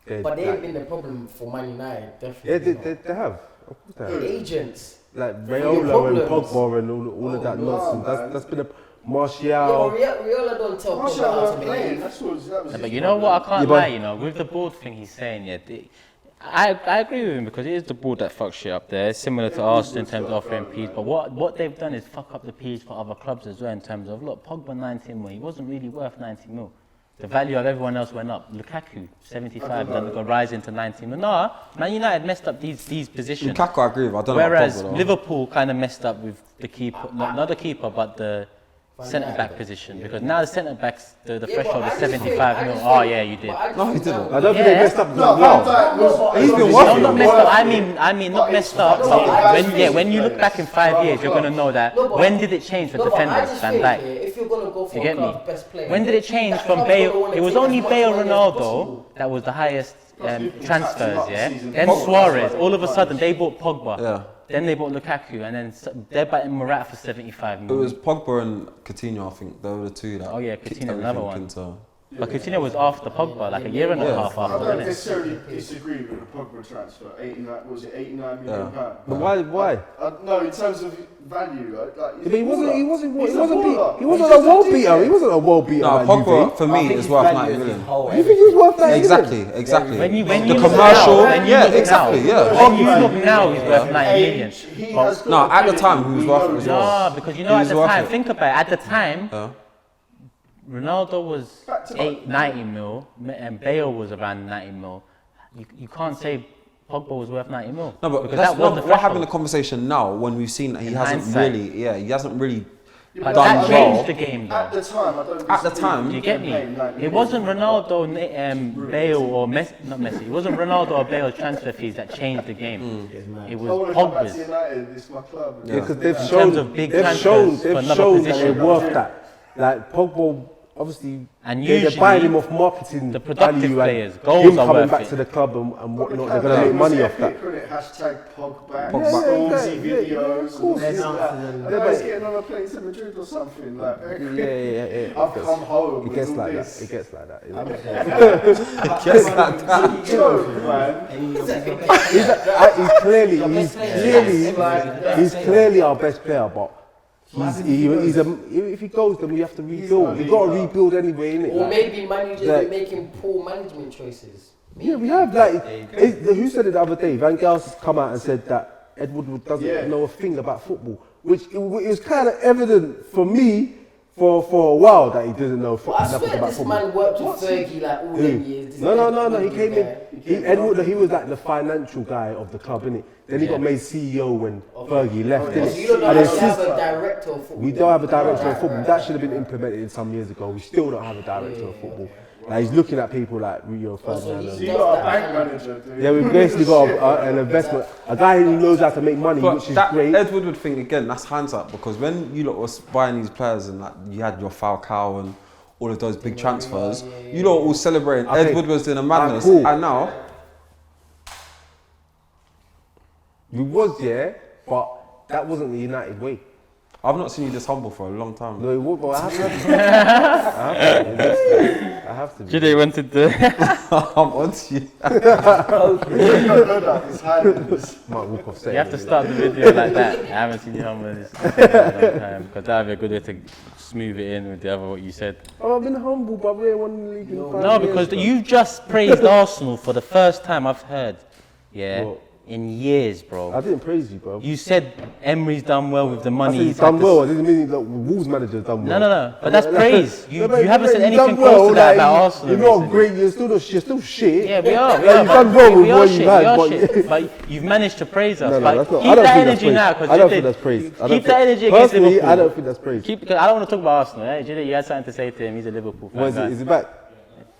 But they ain't been the problem for Man United. Definitely. Yeah, they have. Of course they have. Agents. Like Raiola and Pogba and all of that nonsense. That's been a Martial. Raiola don't tell Pogba how to play. But you know what? I can't lie. You know, with the board thing he's saying, I agree with him, because it is the board that fucks shit up there. It's similar to Arsenal in terms of offering peas, but what they've done is fuck up the peas for other clubs as well in terms of, look, Pogba 19 mil, he wasn't really worth 90 mil. The value of everyone else went up. Lukaku 75, then got rising to 90 mil. No, Man United messed up these positions. Lukaku, I agree with. I don't Whereas know about Pogba, Liverpool kind of messed up with the keeper, not the keeper, but the centre back position, because now the centre backs the threshold is 75 mil. Oh yeah, you did. No, he didn't. I don't think they messed up. He's been No, working. not messed up. I mean not messed up. But when you look back in 5 years, you're gonna know that. When did it change for defenders? Van Dijk. If you're gonna go for You get me? best player, When did it change from Bale? It was only Bale, Ronaldo that was the highest transfers. Yeah. Then Suarez. All of a sudden, they bought Pogba. Yeah. Then they bought Lukaku, and then they're batting Morata for 75 It million. was Pogba and Coutinho, I think. They were the two that. Oh yeah, kicked Coutinho, another one. everything into- But Coutinho was after Pogba, like a year and a half I after, don't wasn't it? necessarily disagree with the Pogba transfer. 89 million pounds. But why? No, in terms of value, But he wasn't a world beater. beater. He wasn't a world beater. No, like Pogba Juve. for me is worth 90 million. You think he was worth that? Exactly. When you the look commercial, now, when you yeah, look exactly, now, yeah. When you look now, he's worth 90 million. No, at the time he was worth it as well. No, because you He know at was the worth time, it. think about it, at the time, Yeah. Ronaldo was 90 mil, and Bale was around 90 mil. You can't say Pogba was worth 90 mil. No, but because that's that was the we're having the threshold. conversation now when we've seen that he In hasn't hindsight. really But done that well. changed the game though. At the time, I don't At the disagree. time, You get me? It wasn't Ronaldo, Bale or Messi, not Messi. It wasn't Ronaldo or Bale's transfer fees that changed the game. It I was want to come back to Pogba's. United. It's my club. Yeah, because they've In shown terms of big they've transfers shown for another that they're position. worth that. Like Pogba, obviously, And they're usually, buying him off marketing the productive value players, and goals him are coming worth back it. to the club and whatnot. They're gonna make money off that. Hashtag Pogba. Pogba. Stormzy Yeah, videos. of course. And all that. Yeah, And now he's getting on a plane to Madrid or something. Like, Yeah. I've come home. It gets with all like this. that. It gets like that. You know? Joke, man. He's clearly our best player, but if he goes, then we have to rebuild. We've got to rebuild anyway, innit? Or Like, maybe managers like- are making poor management choices. yeah, we have. Like, who said it the other day? Van Gaal's come out and said that Ed Woodward doesn't know a thing about football, which it was kind of evident for me for a while that he didn't know But I nothing swear about this football. man worked with Fergie like all them years. This No. Ed He Woodward came guy. in. Ed Woodward, he was like the financial guy of the club, innit? Then he got made CEO when Fergie left, So innit? you don't know And how then to have since a director of football. we don't have a director of football, that should have been implemented some years ago. We still don't have a director of football. Like, he's looking at people like Rio Ferdinand. So you got a bank manager, dude. Yeah, we've basically got an investment, a guy who knows how to make money, But which is that great. Ed Woodward thing again, that's hindsight, because when you lot was buying these players and like you had your Falcao and all of those big transfers, you lot all celebrating Okay. Ed Woodward's doing a madness, Cool. and now We was, yeah, but that wasn't the United way. I've not seen you this humble for a long time. No, it would, but I have to. I have to. Jide wanted to. I'm on to you. Might walk off set. You have to start the video like that. I haven't seen you humble this in a long time, because that would be a good way to smooth it in with the other what you said. Oh, I've been humble, but we ain't won the league in 5 No, years, because bro. you just praised Arsenal for the first time I've heard. Yeah, What? in years, bro. I didn't praise you, bro. You said Emery's done well with the I money. said he's done well. I didn't mean that Wolves manager's done well. No. But that's praise. You but haven't said you've anything done close to that like, about Arsenal. You're not recently. great. You're still shit. Yeah, we are. Like, you've done well with what you've had, shit. But you've managed to praise us. No, But that's not. keep I don't that think that's energy praise. now, because I don't think that's praise. Keep that energy against Personally, Liverpool. I don't think that's praise. Because I don't want to talk about Arsenal. Eh? Jide, you had something to say to him. He's a Liverpool fan. What is guy. it? Is it back?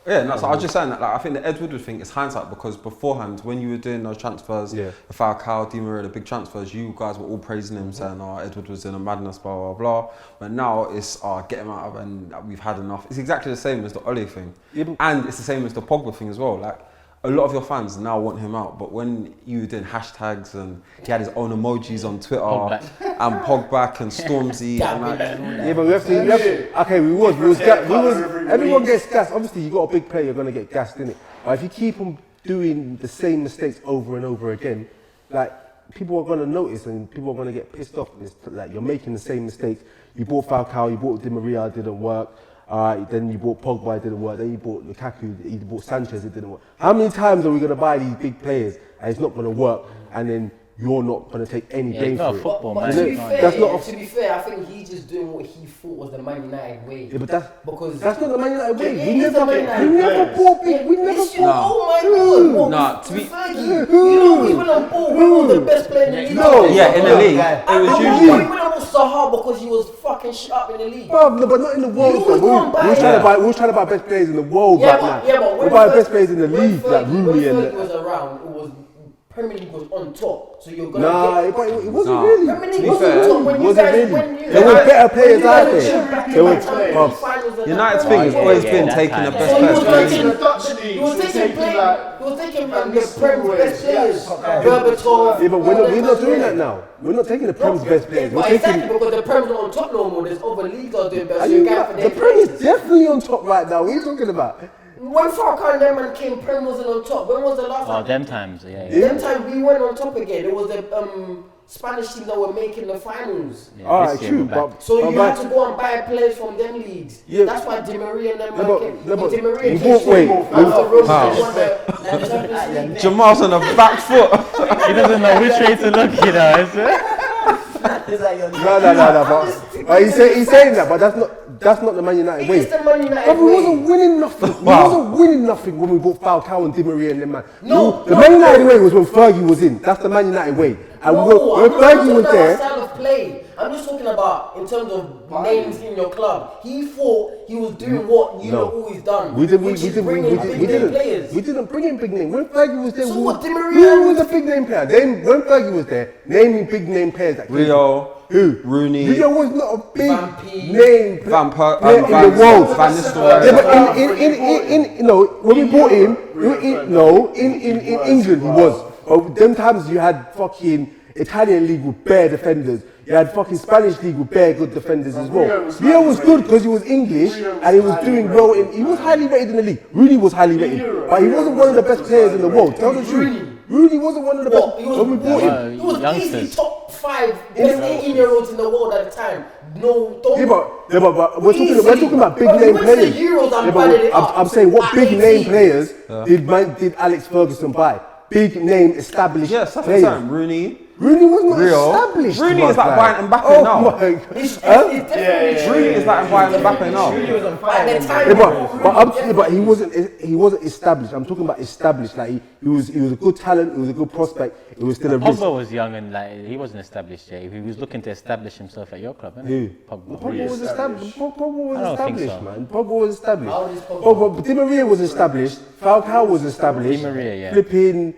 Yeah, no, so I was just saying that, like, I think the Ed Woodward thing is hindsight, because beforehand, when you were doing those transfers, Yeah. the Falcao, Di Maria, the big transfers, you guys were all praising him, saying, oh, Ed Woodward was in a madness, blah, blah, blah. But now it's, get him out of, and we've had enough. It's exactly the same as the Ole thing. And it's the same as the Pogba thing as well. Like, a lot of your fans now want him out, but when you were doing hashtags and he had his own emojis on Twitter, and Pogback and Stormzy, and like, Yeah, but we have to. Okay, everyone gets gassed. Obviously, you got a big player, you're gonna get gassed, innit? But if you keep on doing the same mistakes over and over again, like, people are gonna notice and people are gonna get pissed off. It's like you're making the same mistakes. You bought Falcao, you bought Di Maria, it didn't work. Then you bought Pogba, it didn't work. Then you bought Lukaku, you bought Sanchez, it didn't work. How many times are we gonna buy these big players and it's not gonna work? And then you're not going to take any blame it's not for it. football, But man. to be fair, That's not to be fair, I think he's just doing what he thought was the Man United way. Yeah, but because that's not the Man United way. It We is never, the Man United we never bought big. We never It's your, bought. oh my god! What, Nah, with to be- Fergie, you know he went on ball. We were the best player in the league. No. Yeah, in the league. Yeah. It was He usually. went on Sahar because he was fucking shit up in the league. Bruv, no, but not in the world. You Though. was going back. We were trying to buy best players in the world Yeah, right but, now. yeah, but we when buy Fergie- best players in the when league, like Fergie- Rooney when and. Fergie was around, it was Premier League was on top. So you're gonna Nah, get. but it wasn't Nah. really. Premier To League be was fair, on top when you wasn't guys really. when you There were guys- better players when you out guys there. showed back There in were- the Champions bruv. League finals and United's that. thing has yeah, always yeah, been that taking the time. best So he was players. taking, the Dutch leagues he was and taking taking, play, like, he was taking and the the Prem's best players. yeah. Berbatov. Yeah, but we're all not them doing guys. that now. We're not taking the Prem's best players. We're But taking. exactly because the Prem's not on top no more. There's other leagues out there. Are So you you get mad? for The their Prem is players. definitely on top right now. What are you talking about? When Falcao and them man came, Prem wasn't on top. When was the last Oh, time? them times, yeah. Them time we went on top again. It was the Spanish team that were making the finals. Yeah, All this right, year true, we're back. but So you but- had to go and buy players from them leagues. Yeah. That's why Di Maria and them No, man but- came. no, but Di Maria you came won't wait. after Rose How? won the Champions League. Jamal's on the back foot. He doesn't know which way to look, you know. Is it? No. But he's saying that, but that's not the Man United way. It's the Man United But we way. wasn't winning nothing. Wow. We wasn't winning nothing when we bought Falcao and Di Maria and them man. No, the no, Man United no. way was when Fergie was in. That's the Man United way. And No, when I'm not Fergie talking was about there, style of play. I'm just talking about in terms of names in your club. He thought he was doing what you No. know always done. we didn't. which is bringing big name players. We didn't bring in big name. When Fergie was there, So we- what, Di Maria who was a big name player? When Fergie was there, naming big name players that came Rio, Who? Rooney, Rio was not a big Van Persie. name player in the world. Van Nistelrooy. Yeah, but in when we bought him, in England he was. But them times you had fucking Italian league with bare defenders. You had fucking Spanish league with bare good defenders as well. Rio was good because he was English and he was doing well. He was highly rated in the league. Rooney was highly rated, but he wasn't one of the best players in the world. Tell the truth. Rooney wasn't one of the What? best He was, when we bought him. he was easily youngsters. top 5 best 18-year-olds in the world at the time. No, don't. Yeah, but we're Easily. talking about big Bro, he name went to the players. Euros and Yeah, batted it but up I'm saying what at big 18. name players did Alex Ferguson buy? Big name established Yes, that's what I'm players. saying. Rooney. Rooney was not Rio. established. Rooney is my like guy. buying Mbappe Oh now. my God. It's Huh? definitely Rooney is like buying Mbappe now. At the time, Yeah, but he wasn't established. I'm talking about established. Like he was a good talent. He was a good prospect. It was still a risk. Pogba was young and like he wasn't established yet. He was looking to establish himself at your club, isn't Who? he? Pogba. Pogba was established. Pogba was I don't think established, so. man. Pogba was established. How old is Pogba? Pogba, Di Maria was established. Falcao was established. Di Maria, yeah. Flipping.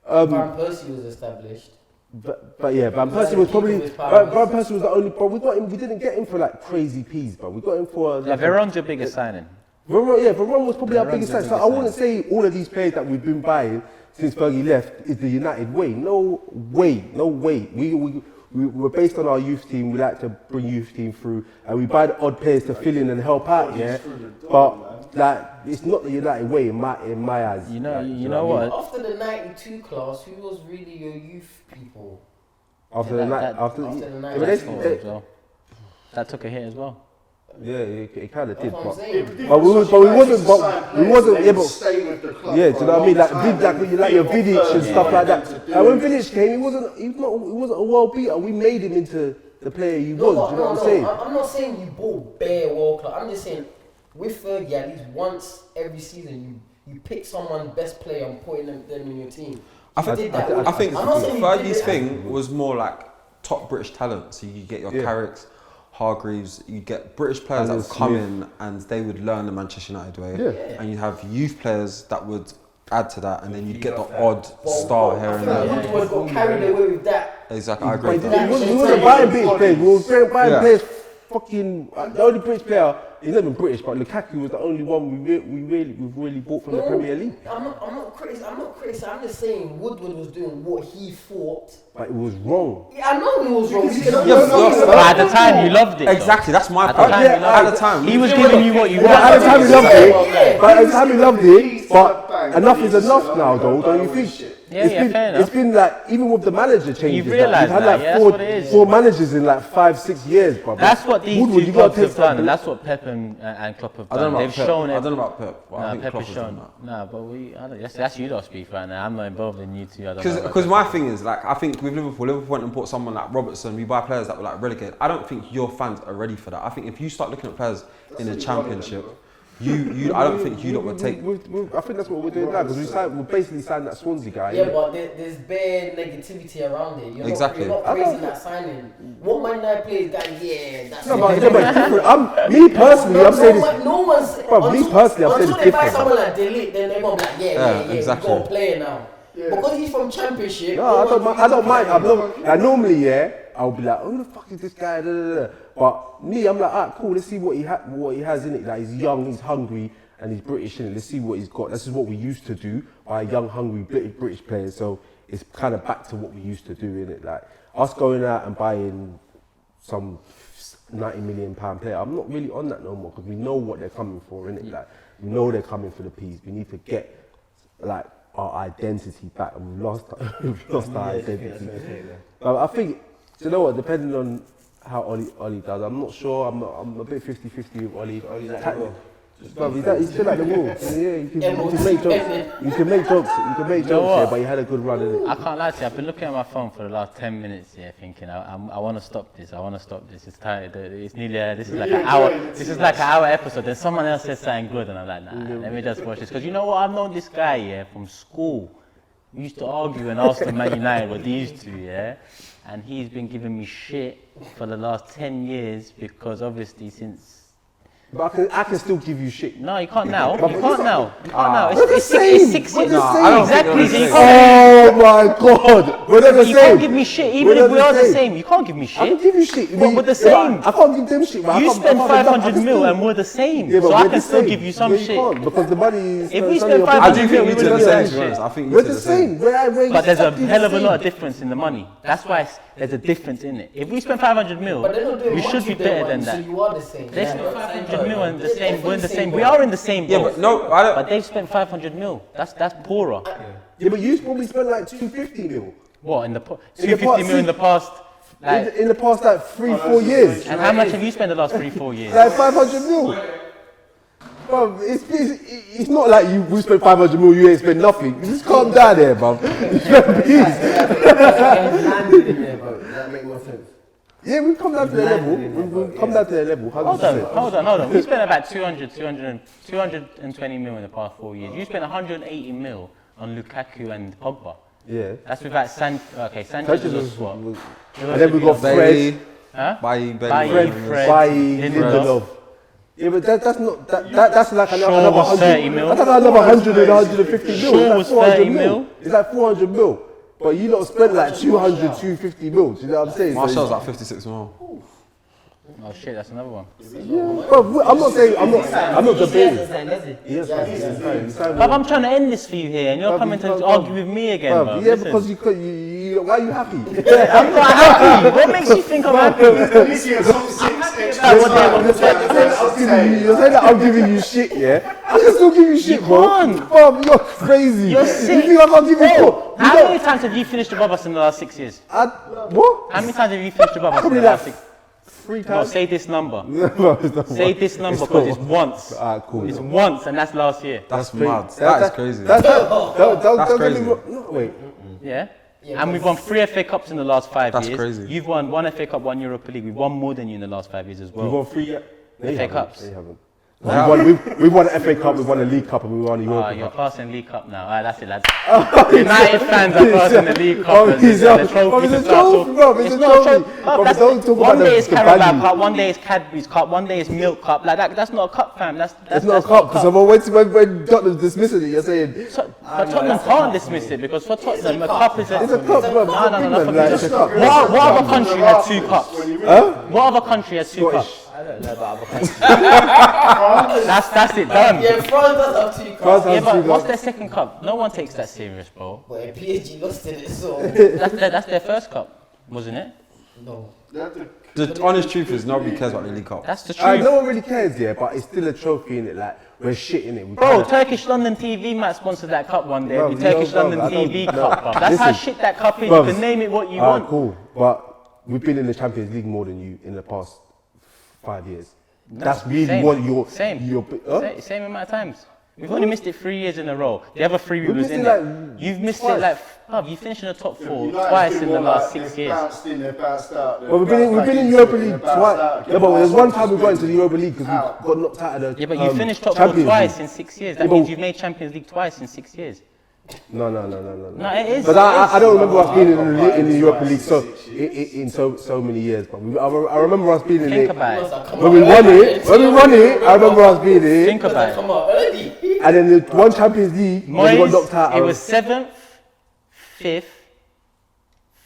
Van Persie was established. But yeah, Van Persie was probably Van Persie was the only. But we got him. We didn't get him for like crazy peas, but we got him for. Yeah, Veron's your biggest signing. Veron was probably our biggest Veron's sign. the So I biggest wouldn't say all of these players that we've been buying since Fergie left is the United way. No way. We we're based on our youth team. We like to bring youth team through, and we buy the odd players to fill in and help out. Yeah, but like it's not the United way in my eyes. You know, like, you know what? After the '92 class, who was really your youth people? After Yeah, the night, after the yeah, night. but That's cool as well. That took a hit as well. yeah, it kind of did, That's what I'm but. saying. But we wasn't, yeah, but stay with the club. yeah, do you know what I mean? Like, Like, like your Vidic and stuff like that. Like when Vidic came, he wasn't a world beater. We made him into the player he was. Do you know what I'm saying? I'm not saying you bought bare world class. I'm just saying with Fergie, at least once every season, you pick someone best player and putting them in your team. I think I'm not saying you did Fergie's it. thing was more like top British talent. So you get your Carricks, Hargreaves, you get British players that would come in and they would learn the Manchester United way. Yeah. And you'd have youth players that would add to that, and then you'd get the odd star here and there. Woodward got carried away with that. Exactly, I agree. But with he that. wasn't buying British players. We were buying Yeah. players. Fucking the only British player. He's not even British, but Lukaku was the only one we've really bought from the Premier League. I'm not criticizing. I'm just saying Woodward was doing what he thought. But it was wrong. Yeah, I know he was wrong. But at the time, you loved it. Exactly, that's my At the point. time, you loved At it. the time, He was giving you what you At wanted. the time he loved Yeah. it. But at the time he loved it. But enough is enough now, though, don't you think? Yeah, yeah, fair enough. It's been like, even with the manager changes, You've realised we've had that, like yeah, that's what it is. four managers in like 5-6 years, bro. That's what these Woodward, two you gotta clubs have take done, that. and that's what Pep and Klopp have I don't done. know They've about Pep. shown I it. don't know about Pep. But I Nah, think Pep Klopp has has done shown. that. Nah, but that's you lot speak right now. I'm not involved in you two. I don't know about Because Pep. my thing is, like, I think with Liverpool went and bought someone like Robertson. We buy players that were like relegated. I don't think your fans are ready for that. I think if you start looking at players in the Championship, I don't think you lot would take. I think that's what we're doing now, because we basically signed that Swansea guy. Yeah, innit? but there's bare negativity around it. You're Exactly. Not praising that signing. What Man United players got? Yeah, that's No, it. but it's different. Me personally, I'm saying this. No one's. Bro, me personally, I'm saying until it's they buy different. someone like Delete, then everyone be like, yeah, exactly. we got a player now. Because he's from Championship. No, I don't mind. Like, normally, yeah, I'll be like, who the fuck is this guy? Da, da, da. But me, I'm like, alright, cool. Let's see what he has in it. Like, he's young, he's hungry, and he's British in it. Let's see what he's got. This is what we used to do by young, hungry British players. So it's kind of back to what we used to do in it. Like us going out and buying some £90 million player. I'm not really on that no more, because we know what they're coming for, innit? Like, we know they're coming for the peas. We need to get like our identity back, and we've lost our identity. I think, you know what, depending on how Ollie does, I'm not sure. I'm a bit 50-50 with Ollie. He's still at the wall. Yeah, you can make jokes. You can make jokes. Yeah, but he had a good run in it. I can't lie to you. I've been looking at my phone for the last 10 minutes here, thinking I want to stop this. It's tired. It's nearly. This is like an hour. This is like an hour episode. Then someone else says something good, and I'm like, nah. Let me just watch this. Because you know what? I've known this guy from school. We used to argue and Arsenal Man United were these two, and he's been giving me shit for the last 10 years because obviously since. But I can still give you shit. No, you can't now. You can't now. We're the same. It's 6 years. I don't think Exactly. they're So the you Oh my God. We're not the You same. can't give me shit, even if we are the same. You can't give me I can shit. give you shit. But we're the same. I can't give them shit. But You I spend can't give them. 500 mil and we're the same. Yeah, but So I we're can the still same. give you some You shit. can't, because the money is. If we it's spend only 500 I do mil, think we you two would are do the that same. shit. I think you We're two are the same. But there's a exactly the hell of a same. lot of difference in the money. That's why there's a difference in it. If we spend 500 mil, But they're not doing we much should be with their better than money, so that. you are the same. They spent 500 mil and the They're same. We're in the definitely same. the We same are in the same Yeah, boat. but no, I don't. But they've spent 500 mil. That's poorer. Yeah, but you probably spent like 250 mil. What in the 250 past- mil in the past? Like, In the past like 3-4 years. and how much have you spent the last 3-4 years? Like 500 mil. Bro, it's not like we spent 500 mil, you ain't spent nothing. You just calm down there, bro. You spent Does that make more sense? Yeah, we've come down to their level. We've come down to their level. 100%. Hold on. We spent about 220 mil in the past 4 years. You spent 180 mil on Lukaku and Pogba. Yeah. That's without Sanchez was what? And then we got Fred, Bailey, Huh? Bailey, Fred, Bailly, Lindelof. Lindelof. Yeah, but that's not that's like Shaw another was 100. 30 mil. That's like another 100 and 150 mil. Shaw It's was like 400 30 mil. It's like 400 mil. But you lot spent like 200, 250 mil. Do you know what I'm saying? Martial's like 56 mil. Oh shit, that's another one. Bro, I'm not saying I'm not debating. Yes, But I'm trying to end this for you here, and you're coming to argue with me again, bro. Yeah, Listen. because you Why are you happy? I'm not happy. What makes you think I'm happy? At least you're top 6 extra What time. You're saying that I'm giving you shit, yeah? I can still give you shit, bro. can't. Bro, you're crazy. You're You sick. think I can't give you Bro, shit? how many times have you finished above us in the last 6 years? What? How many times have you finished above us in Probably the last like 6? 3 No, times. say this number. No, it's not Say one. this number because it's once. Alright, cool. It's once, and that's last year. That's mad. That is crazy. That's That's crazy. No, wait. Yeah? And we've won 3 FA Cups in the last 5 That's years. crazy. You've won 1 FA Cup, 1 Europa League. We've won more than you in the last 5 years as well. We've won 3 yet? FA Cups. They haven't. We've won an FA Cup, we've won a League Cup, and we won a Europa You're Cup. passing League Cup now. Alright, that's it, lads. United fans are passing the League Cup. and It's the a trophy to trophy, start. bro. It's a not a trophy. trophy. Bro, That's don't talk one about day is the Carabao value. Cup, one day is Cadbury's Cup, one day is Milk Cup. Like that's not a cup, fam. That's It's not a cup, because when Tottenham's dismissing it, you're saying, But Tottenham can't dismiss it because for Tottenham, a cup is it's a cup, bro. No. Like, it's a cup. What other country has 2 cups? What other country has 2 cups? I don't know about other countries. That's it done. Yeah, France does have 2 France cups. Yeah, has but 2 what's cups. their second cup? No one takes that serious, bro. But PSG lost in it, so That's their first cup, wasn't it? no. The honest truth is nobody cares about the League Cup. That's the truth. No one really cares, yeah, but it's still a trophy in it. Like we're shit in it. We Bro, kinda- Turkish London TV might sponsor that cup one day. Bro, The Turkish no, London I don't- TV no. cup, bro. That's how Listen, shit that cup is. bro, You can name it what you Alright, want. cool, but we've been in the Champions League more than you in the past 5 years. That's really Same. what your Same. huh? Same amount of times. We've only missed it 3 years in a row. The other 3 we We've was missed in it there. like You've missed twice. it like, bruv, you finished in the top 4 United's twice been in the more last like 6 they've years. bounced in, they've bounced out. Well, we've been in Europa League twice. Yeah, but there's one time we got into the Europa League because we got knocked out of the Yeah, but you finished top 4 Champions twice League. in 6 years. Yeah, That but- means you've made Champions League twice in 6 years. No. No, it is. But I don't remember us being in the Europa League in so many years. But I remember us being in Think it about it. when we won it. When we won it, I remember us being in it. Think about it. Come on, early. And then the one Champions League, when we got knocked out. Moyes, it was 7th, 5th,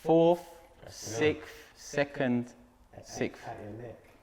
4th, 6th, 2nd, 6th.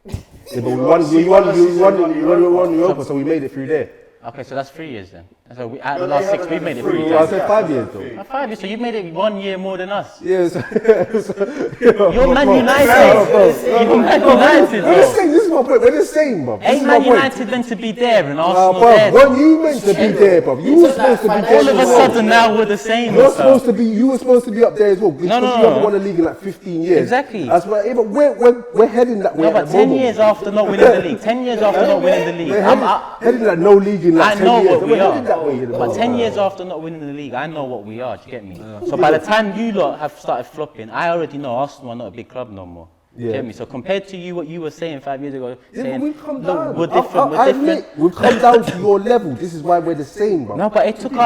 Yeah, but we won Europa, so we made it through there. Okay, so that's 3 years then. So out of the last 6, we made it 3 Well, I times. said 5 years though. 5 years, so you made it 1 year more than us. Yes. You're Man United. You're Man United, We're the bro. same. This is my point. We're the same, bro. This Ain't is my Man point. United meant to be there and Arsenal Bro, there? when you meant to be there, bro. You were supposed to be there. All of a as well. sudden now we're the same. You're and stuff. supposed to be. You were supposed to be up there as well. Because No, you no. haven't won the league in like 15 years. Exactly. That's why. Yeah, but we're heading that way. No, at but the 10 moment. years after not winning the league, 10 years after not winning the league, We're I'm heading like no league in like I 10 know years. what we We're heading that way are. at the But moment. 10 years after not winning the league, I know what we are. Do you get me? So by the time you lot have started flopping, I already know Arsenal are not a big club no more. Do you Yeah. get me? So compared to you, what you were saying 5 years ago, Yeah, but saying, we've come look, down. we're different, I we're different. admit, we've come down to your level. This is why we're the same, bro. No, but it took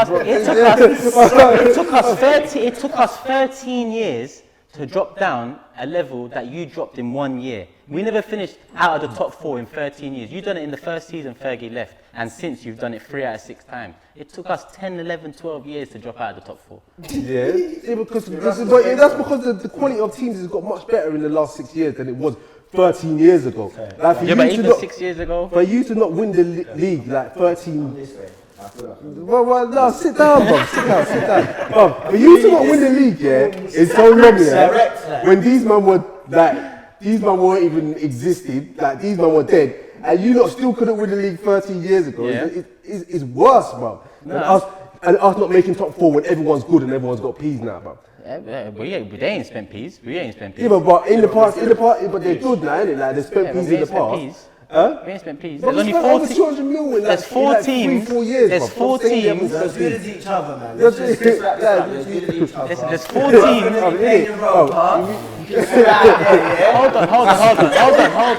us 13 years to drop down a level that you dropped in 1 year. We never finished out of the top 4 in 13 years. You done it in the first season, Fergie left, and since you've done it 3 out of 6 times. It took us 10, 11, 12 years to drop out of the top 4. Yeah, because that's because the quality of teams has got much better in the last 6 years than it was 13 years ago. Like for Yeah, but you to even not, 6 years ago, for you to not win the league like 13. Well, no, sit down, bro. Sit down. Bro, for you to not win the league, yeah, it's so long, yeah. When these men were like, these men weren't even existing, like these men were dead, and you lot still couldn't win the league 13 years ago. Yeah. It's worse, bro. And us not making top 4 when everyone's good and everyone's got peas now, bro. they ain't spent peas. We ain't spent peas. Yeah, but in the past, but they're good now, innit? Like they spent Yeah, but peas we in the ain't spent past. peas. Huh? We ain't spent peas. But There's we only spent over 4 200 mil in There's like, 4 in like teams. 3-4 years. There's bro. 4 Stop saying teams. we haven't Let's spent do it peas. to each other, man. That's Let's it. wrap this up. Let's do it to each other. There's 4 teams. Hold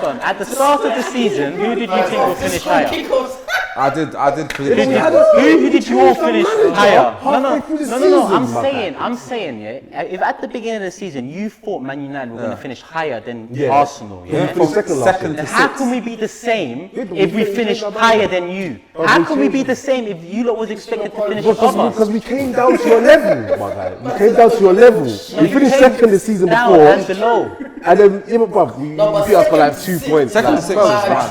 on. At the start of the season, who did you think will finish higher? I did predict we that. had a- Who did you all finish higher? halfway through the No. season, my I'm saying, yeah. If at the beginning of the season you thought Man United were going to finish higher than Yeah. Arsenal, Yeah. yeah. From second last year. Then how can we be the same Yeah, but if we we finish changed our higher mind. than you? But How we can we be changed the same if you lot was expected to finish above us? Because we came down to your level, my guy. We came down to your level. No, We you finished came second the season down before. and below. And then, yeah, but bruv, you No, but beat us by like second 2 to points. Second like, to six bro, is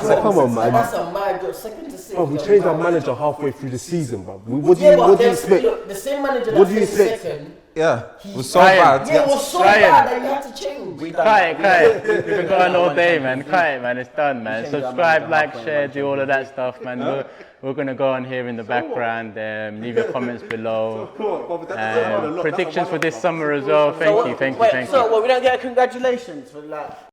mad. come on, man. That's a mad job. Second to 6. Bro, we changed our manager halfway through the season, bro. What do Yeah, you but expect? look, the same manager What that do you finished expect? second. Yeah, it was so Ryan. bad. Yeah, it was so Ryan. bad that you had to change. Cut it. We've been going all day, man. Cut it, man. It's done, man. Subscribe, like, share, do all of that stuff, man. We're going to go on here in the background. Leave your comments below. Predictions for this summer as well. Thank you. So, we don't get a congratulations for like